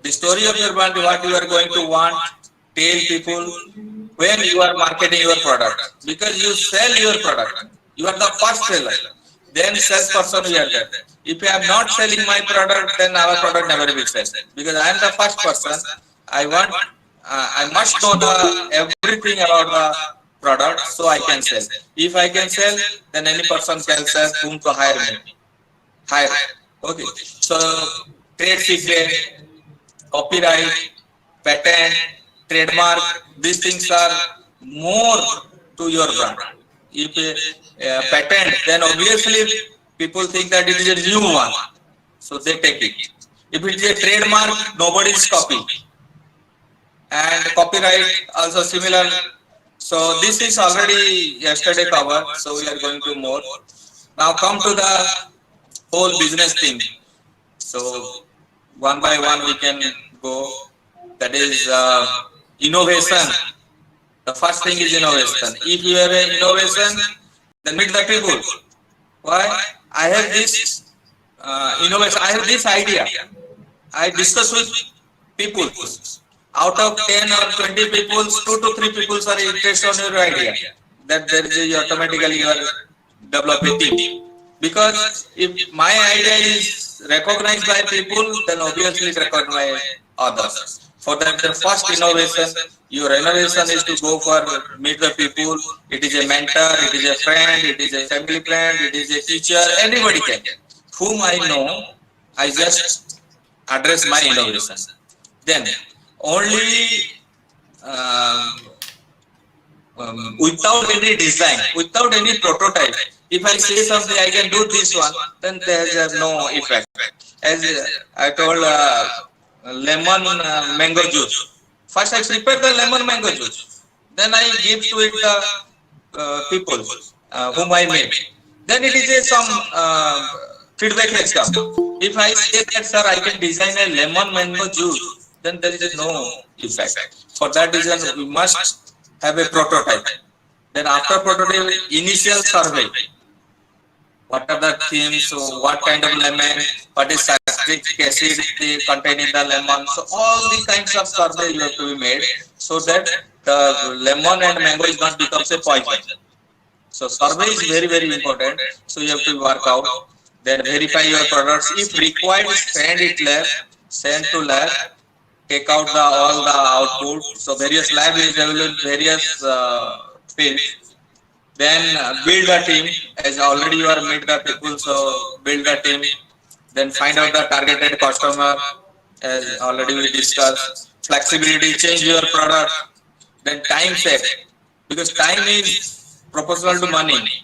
the story of your brand, what you are going to want, tell people when you are marketing your product, because you sell your product, you are the first seller. Then salesperson we are there. If I am not selling my product, then our product never will sell. Because I am the first person, I must know everything about the product, so I can sell. If I can sell, then any person can sell whom to hire me. Hire. Okay. So trade secret, copyright, patent, trademark, these things are more to your brand. If a patent, then obviously people think that it is a new one, so they take it. If it is a trademark, nobody is copying. And copyright also similar. So this is already yesterday covered, so we are going to more. Now come to the whole business thing. So one by one we can go. That is innovation. The first thing is innovation. If you have an innovation, then meet the people. Why? I have this innovation. I have this idea. I discuss with people. Out of 10 or 20 people, 2 to 3 people are interested on your idea. That there is automatically you are developing team. Because if my idea is recognized by people, then obviously recognized by others. For that, the first innovation, your innovation is to go for meet the people. It is a mentor, it is a friend, it is a family friend, it is a teacher, anybody can. Whom I know, I just address my innovation. Then only without any design, without any prototype. If I say something, I can do this one, then there is no effect. As I told, lemon mango juice. First, I prepare the lemon mango juice. Then I give to it the people whom I meet. Then it is some feedback has come. If I say that, sir, I can design a lemon mango juice, then there is no effect. For that reason, we must have a prototype. Then after prototype, initial survey. What are the themes? So what kind of lemon? What is citric acid they contain in the lemon? So all the kinds of survey you have to be made so that the lemon and mango is not becomes a poison. So survey is very, very important. So you have to work out. Then verify your products. If required, send to lab. Take out all the output. So various lab is available in various fields. Then build a team. As already you are meet the people, so build a team. Then find out the targeted customer. As already we discussed. Flexibility, change your product. Then time set, because time is proportional to money.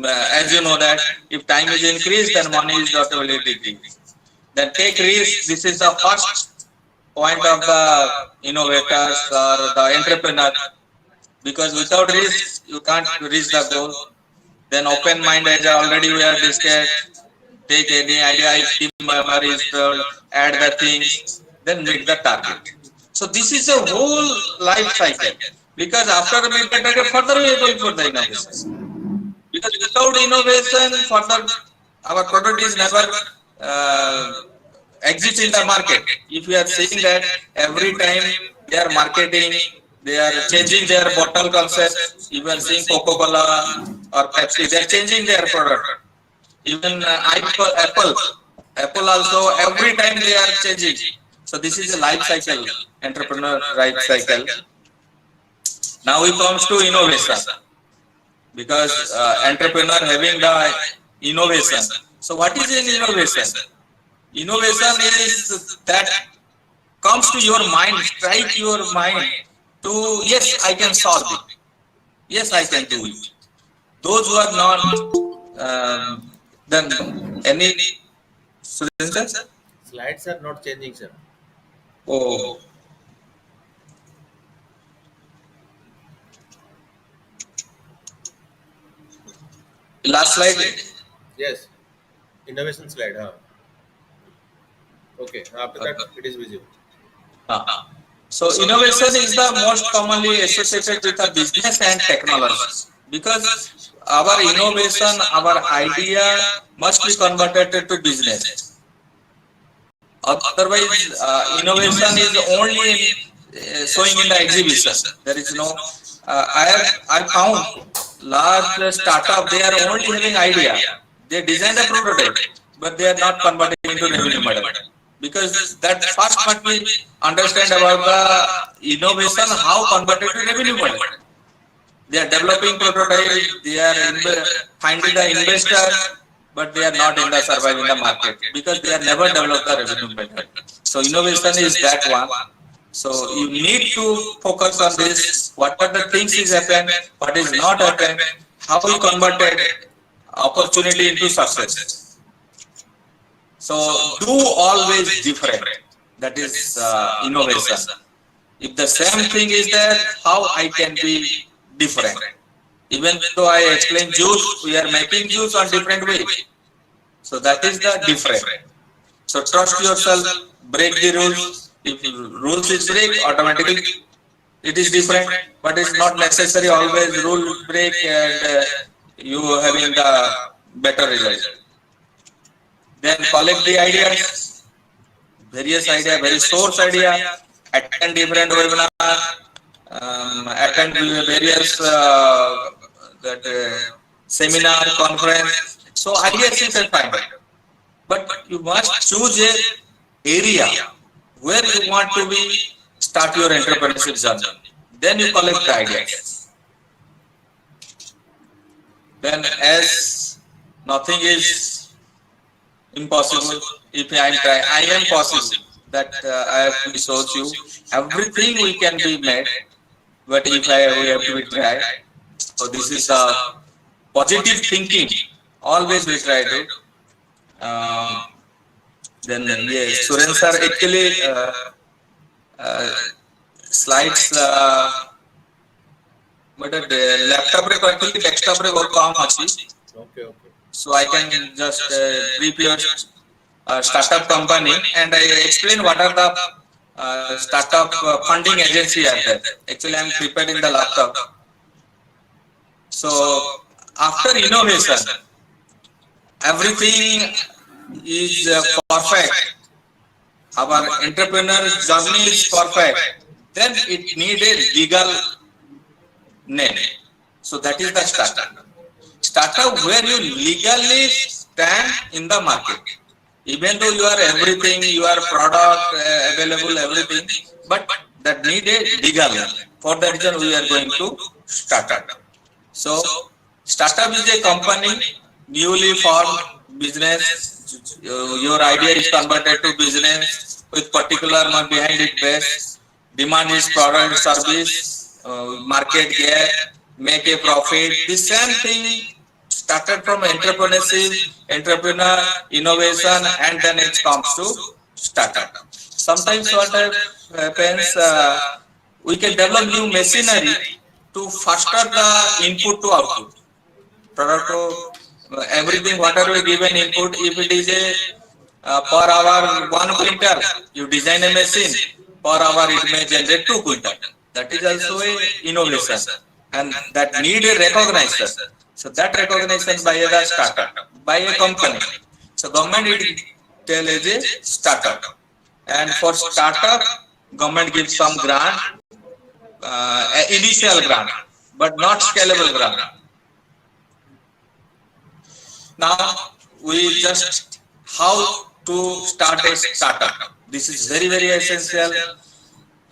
As you know that if time is increased, then money is not only decreased. Then take risk. This is the first point of the innovators or the entrepreneur, because without risk you can't reach the goal. Then open mind, as already we have discussed. Take any idea, if team member is add the things, then meet the target. So this is a whole life cycle, because after the meet the target, further we are going for the innovation. Because without innovation, further our product is never exist in the market. If we are saying that every time they are marketing, they are changing their bottle concept. You are seeing Coca-Cola or Pepsi, they are changing their product. Even Apple also, every time they are changing. So this is a life cycle, entrepreneur life cycle. Now we comes to innovation, because entrepreneur having the innovation. So what is an innovation? Innovation is that comes to your mind, strike your mind to, yes, I can solve it. Yes, I can do it. Those who are not, then any suggestions? Slides are not changing, sir. Oh. Last slide. Yes. Innovation slide, huh? Okay. After that, it is visible. So innovation is the most commonly associated with the business and technology, because our innovation, our idea must be converted to business. Otherwise, innovation is only showing in the exhibition. There is no. I found large startup, they are only having idea. They design the prototype, but they are not converting into revenue model. Because that first must we understand about the innovation, how converted to revenue model. They are developing prototype, they are finding the investor, but they are not in the surviving the market, because they have never developed the revenue model. So innovation is that one. So you need to focus on this. What are the things is happen, what is not happen, how we converted opportunity into success. So do always different. That is innovation. If the same thing is there, how I can be different? Even though I explain juice, we are making juice on different way. So that is the different. So trust yourself, break the rules. If rules is break, automatically it is different, but it's not necessary always rule break and you having the better result. Then collect the ideas, various idea, very source idea, attend different webinar, attend various seminar, conference. So ideas you can find, but you must choose a area where you want to be start your entrepreneurship journey. Then you collect the ideas. Then as nothing is impossible, if I am trying, I am possible. That I have to show you everything we can be made. but if we have to be try. So this is positive thinking. Always we try to. Then yes, Suren sir actually slides. But laptop re actually desktop re बहुत काम अच्छी. Okay. So I can just brief your startup company and I explain what are the startup funding agency are there. Actually, I am prepared in the laptop. So after innovation, everything is perfect. Our entrepreneur journey is perfect. Then it need a legal name. So that is the startup. Startup where you legally stand in the market. Even though you are everything, your product available, everything, but that need a legal name. For that reason, we are going to startup. So startup is a company, newly formed business. Your idea is converted to business with particular behind it base. Demand is product, service, market gap, make a profit. The same thing started from entrepreneur, innovation, and then it comes to startup. Sometimes what happens, we can develop new machinery to faster the input to output. Product to everything, whatever we given input, if it is a per hour 1 quintal, you design a machine, per hour it may generate 2 quintal. That is also a innovation and that need a recognition. So that recognition by a startup, by a company. So government it tell is a startup, and for startup, government gives some grant, initial grant, but not scalable grant. Now we just how to start a startup. This is very essential.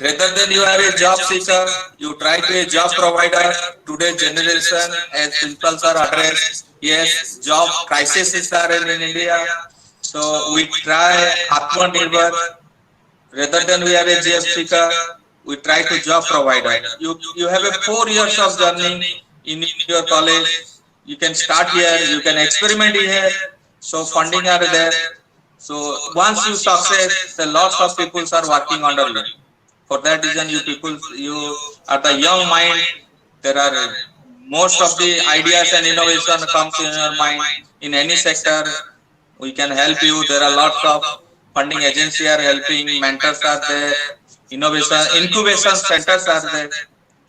Rather than you are a job seeker, you try to be a job provider. Today's generation, as principals are addressed, yes, job crises are in India. So we try Atmanirbhar. Rather than we are a job seeker, we try to job provider. You have a 4 years of journey in your college. You can start here, you can experiment here. So funding are there. So once you success, the lots of people are working under you. For that reason, you are the young mind. There are most of the ideas and innovation comes in your mind. In any sector, we can help you. There are lots of funding agencies are helping, mentors are there, incubation centers are there.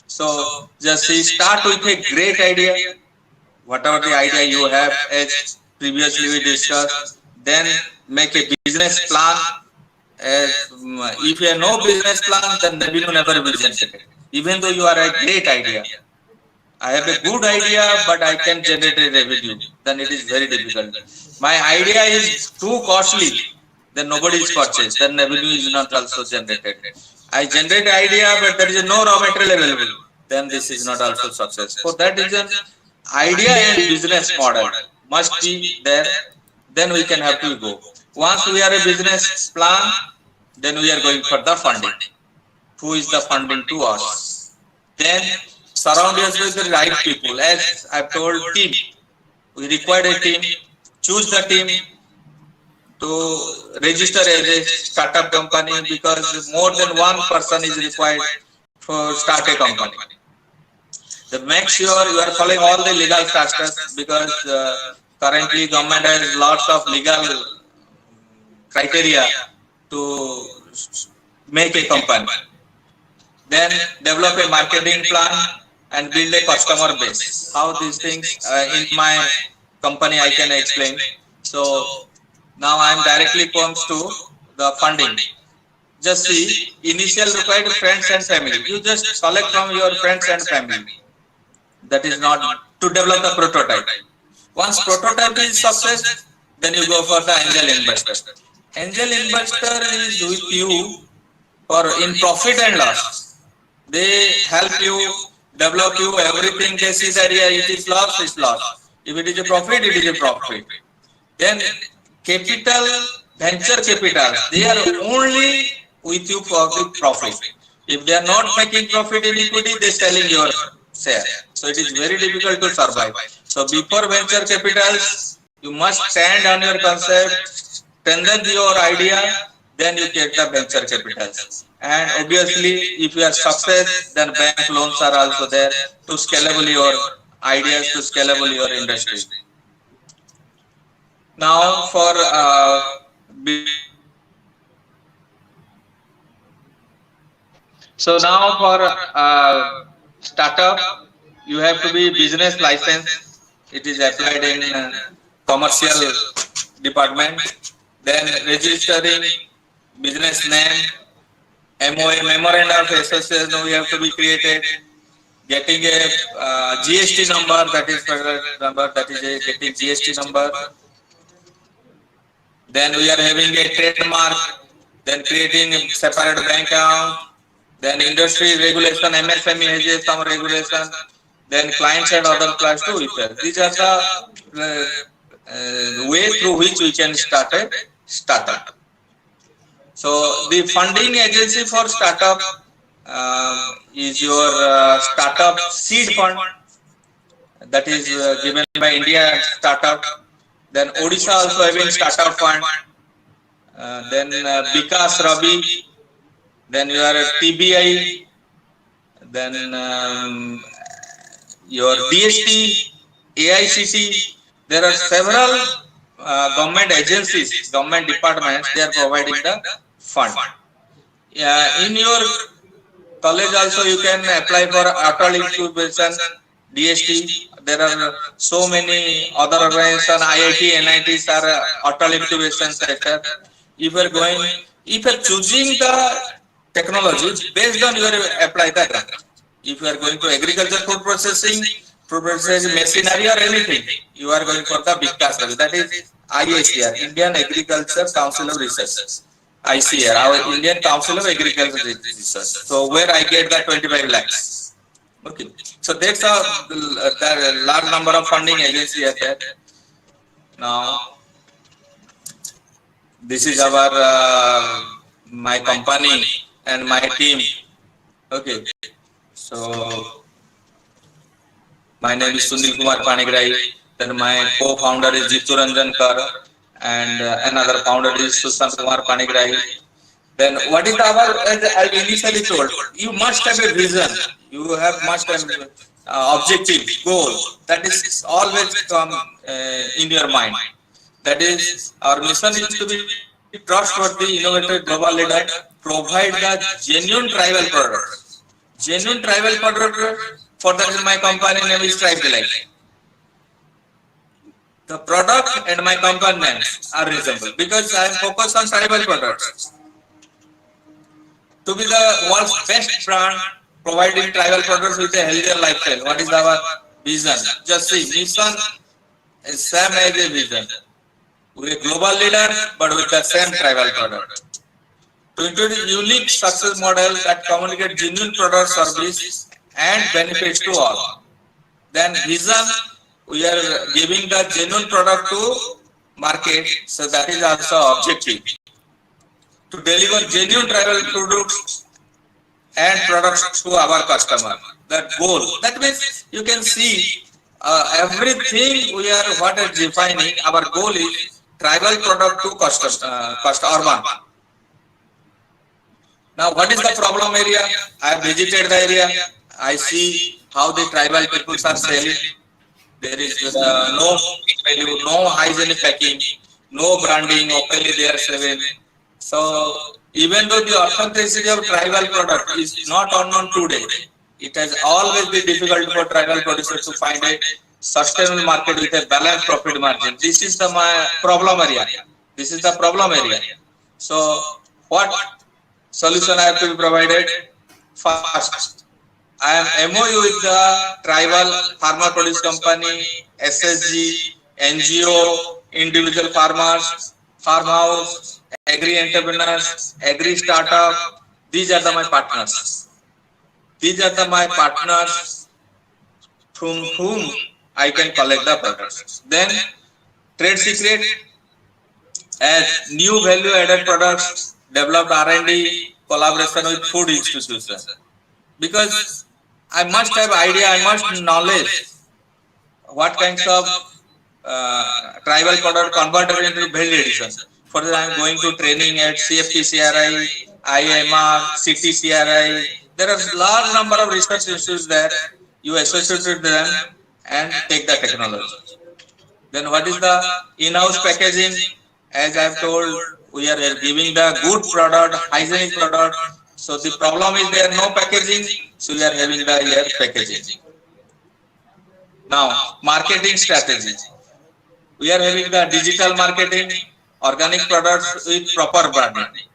So just start with a great idea, whatever the idea you have, as previously we discussed. Then make a business plan. If you have no business plan, then revenue never will generate. Even though you are a great idea, I have a good idea, but I can generate a revenue, then it is very difficult. My idea is too costly, then nobody is purchased, then revenue is not also generated. I generate idea, but there is no raw material available, then this is not also success. For that reason, idea and business model must be there, then we can have to go. Once we are a business plan, then we are going for the funding. Who is the funding to us? Then surround us with the right people. As I've told, team. We require a team. Choose the team to register as a startup company, because more than one person is required for start a company. Then make sure you are following all the legal processes, because currently government has lots of legal criteria to make a company. Then develop a marketing plan and build a customer base. How these things in my company I can explain. So now I am directly comes to the funding. Just see, initial required friends and family. You just select from your friends and family. That is not to develop the prototype. Once prototype is success, then you go for the angel investor. Angel investor is with you for in profit and loss. They help you, develop you, everything. They see that it is loss, it's loss. If it is a profit, it is a profit. Then capital, venture capital, they are only with you for the profit. If they are not making profit in equity, they selling your share. So it is very difficult to survive. So before venture capitals, you must stand on your concept, strengthen your idea, then you get the venture capitals. And obviously, if you are success, then bank loans are also there to scalable your ideas, to scalable your industry. Now for so now for startup, you have to be business license. It is applied in commercial department. Then registering business name, MOA, memorandum of association, we have to be created. Getting a GST number, that is federal number, that is a getting GST number. Then we are having a trademark. Then creating a separate bank account. Then industry regulation, MSME has some regulation. Then clients and other class too. These are the way through which we can start a startup. So the funding agency for startup is your startup seed fund, that is given by India Startup. Then Odisha also having startup fund. Then Vikas Rabi. Then you are TBI. Then your DST, AICT. There are several government agencies, government departments. They are providing the fund. In your college also you can apply for Atal Incubation, DST. There are so many other organizations, IIT, NITs are Atal Incubation Center. If you are going, if you are choosing the technology based on your apply that. If you are going to agriculture, food processing machinery or anything, you are going for the Vikas. That is IACR, Indian Agriculture Council of Research. ICR, our Indian Council of Agriculture Research. So where I get the 25 lakhs. Okay. So that's the large number of funding agencies are there. Now, this is our my company and my team. Okay. So my name is Sunil Kumar Panigrahi. Then my co-founder is Jitu Ranjan Kar, and another founder is Sushant Kumar Panigrahi. Then what is our, as I initially told, you must have a vision. You must have objective, goal. That is always come in your mind. That is, our mission is to be trustworthy, innovative, global leader, provide the genuine tribal product. Genuine tribal product, for that my company name is Tribelite. The product and my company names are reasonable because I am focused on tribal products. To be the world's best brand, providing tribal products with a healthier lifestyle. What is our vision? Just see, mission is same as a vision. We are a global leader, but with the same tribal product. To introduce unique success model that communicate genuine product, service, and benefits to all. Then vision, we are giving the genuine product to market, so that is also objective. To deliver genuine tribal products and products to our customer. That goal. That means you can see everything we are what is defining. Our goal is tribal product to urban. Now, what is the problem area? I have visited the area. I see how the tribal people are selling. There is no value, no hygienic packing, no branding, openly they are selling. So, even though the authenticity of tribal product is not unknown today, it has always been difficult for tribal producers to find a sustainable market with a balanced profit margin. This is the problem area. This is the problem area. So, what solution I have to be provided? First, I am MOU with the tribal farmer produce company, SSG, NGO, individual farmers, farmhouse, agri entrepreneurs, agri startup. These are my partners. These are my partners from whom I can collect the products. Then trade secret as new value added products developed R&D collaboration with food institution, because I must have idea, I must knowledge what kinds of tribal product converted into value addition. For that, I am going to training at CFTCRI, IMR, CTCRI. There are large number of research institutes there. You associate with them and take the technology. Then what is the in-house packaging? As I have told, we are giving the good product, hygienic product. So the problem is there no packaging, so we are having the here packaging. Now, marketing strategy. We are having the digital marketing, organic products with proper branding.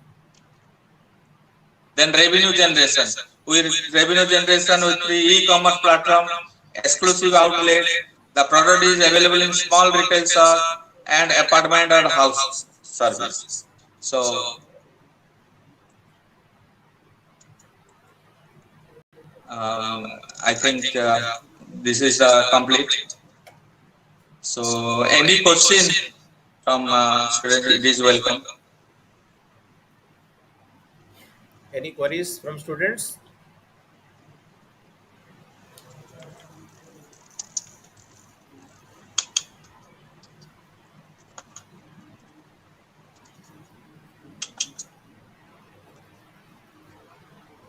Then revenue generation. Revenue generation with the e-commerce platform, exclusive outlet. The product is available in small retail shop and apartment or house service. So I think this is complete. So any question from student, it is welcome. Any queries from students?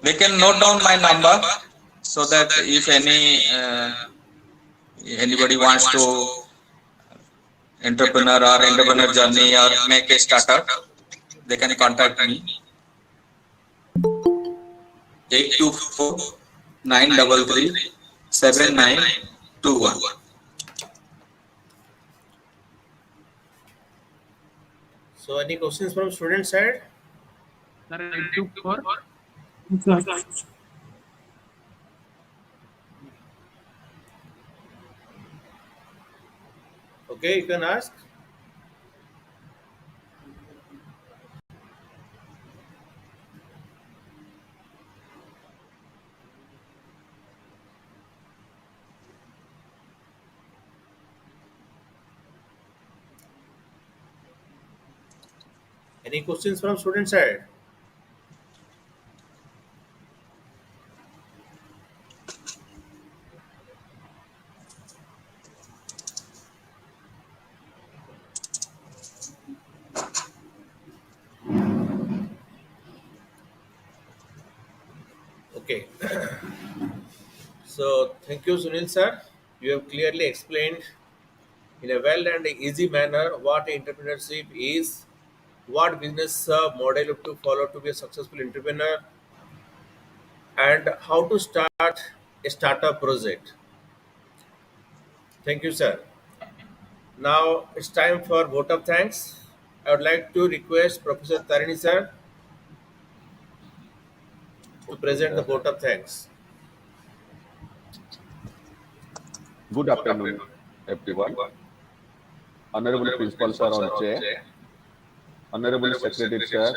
They can note down my number so that if anybody wants to entrepreneur journey or make a startup, they can contact me. 824-933-7921. So any questions from student side? Sir, 824. Okay, you can ask. Any questions from student side? Okay. So thank you, Sunil sir. You have clearly explained in a well and easy manner what entrepreneurship is, what business model to follow to be a successful entrepreneur, and how to start a startup project. Thank you, sir. Now it's time for vote of thanks. I would like to request Professor Tarini sir to present the vote of thanks. Good afternoon, everyone. Honorable Principal Sir on chair, Honorable Secretary Sir,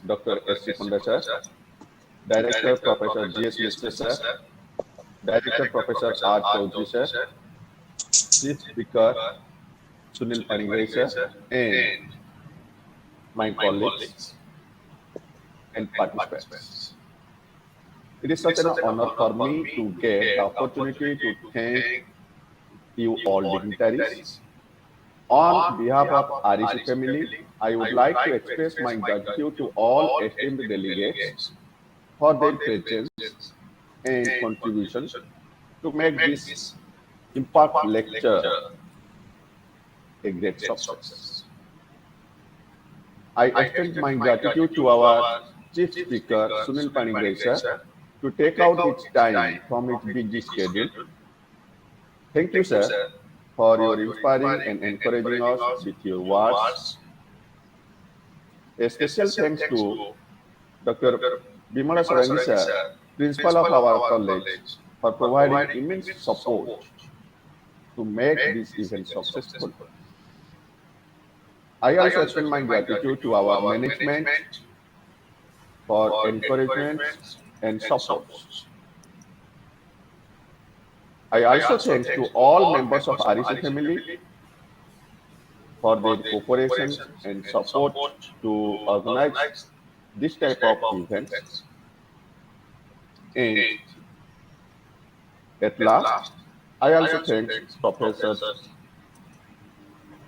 Dr. S. Punda Sir, Director Professor G.S. Mishra Sir, Director Professor R. Chaudhary Sir, Chief Speaker Sunil Panigrai Sir, and my colleagues and participants. It is such an honor for me to get the opportunity to thank you all dignitaries. On behalf of REC family, I would like to express my gratitude to all esteemed delegates for their presence and contributions to make this impact lecture a great success. I extend my gratitude to our Chief Speaker, Sunil Panigrai sir, to take out its time from its busy schedule. Thank you, sir, for your inspiring and encouraging us with your words. A special thanks to Dr. Bimala Sarangi sir, Principal of our college, for providing immense support to make this event successful. I also extend my gratitude to our management for encouragement and support. I also thank to all members of REC family for their cooperation and support to organize this type of events. And at last, I also thank Professor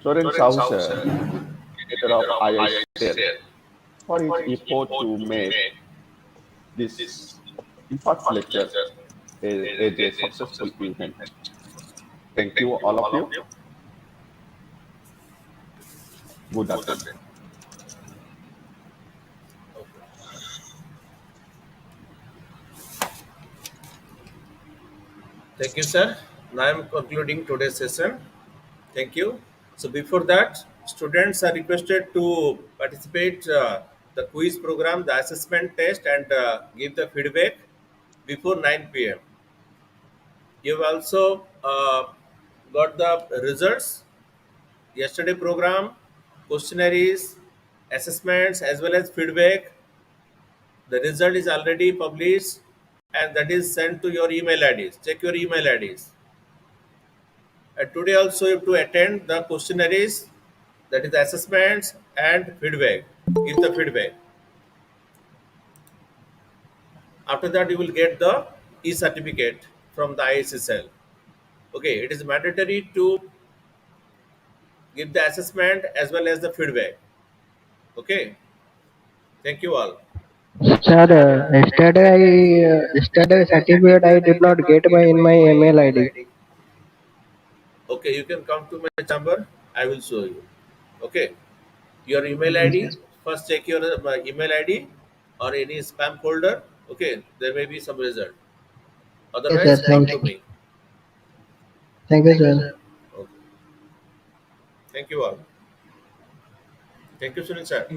Soren Sahu sir, editor of IISL, for his effort to make this impact lecture as a successful event. Thank you, all of you. Good afternoon. Thank you, sir. Now I am concluding today's session. Thank you. So before that, students are requested to participate the quiz program, the assessment test, and give the feedback before 9 p.m. You've also got the results. Yesterday program, questionnaires, assessments, as well as feedback. The result is already published, and that is sent to your email IDs. Check your email IDs. And today also you have to attend the questionnaires, that is the assessments and feedback. Give the feedback. After that, you will get the e-certificate from the ISSL. Okay, it is mandatory to give the assessment as well as the feedback. Okay, thank you all. Sir, yesterday certificate I did not get in my email ID. Okay, you can come to my chamber. I will show you. Okay, your email ID. First, check your email ID or any spam folder. Okay, there may be some result. Yes, sir. Otherwise, come to me. Thank you, sir. Okay. Thank you all. Thank you, Sunil sir.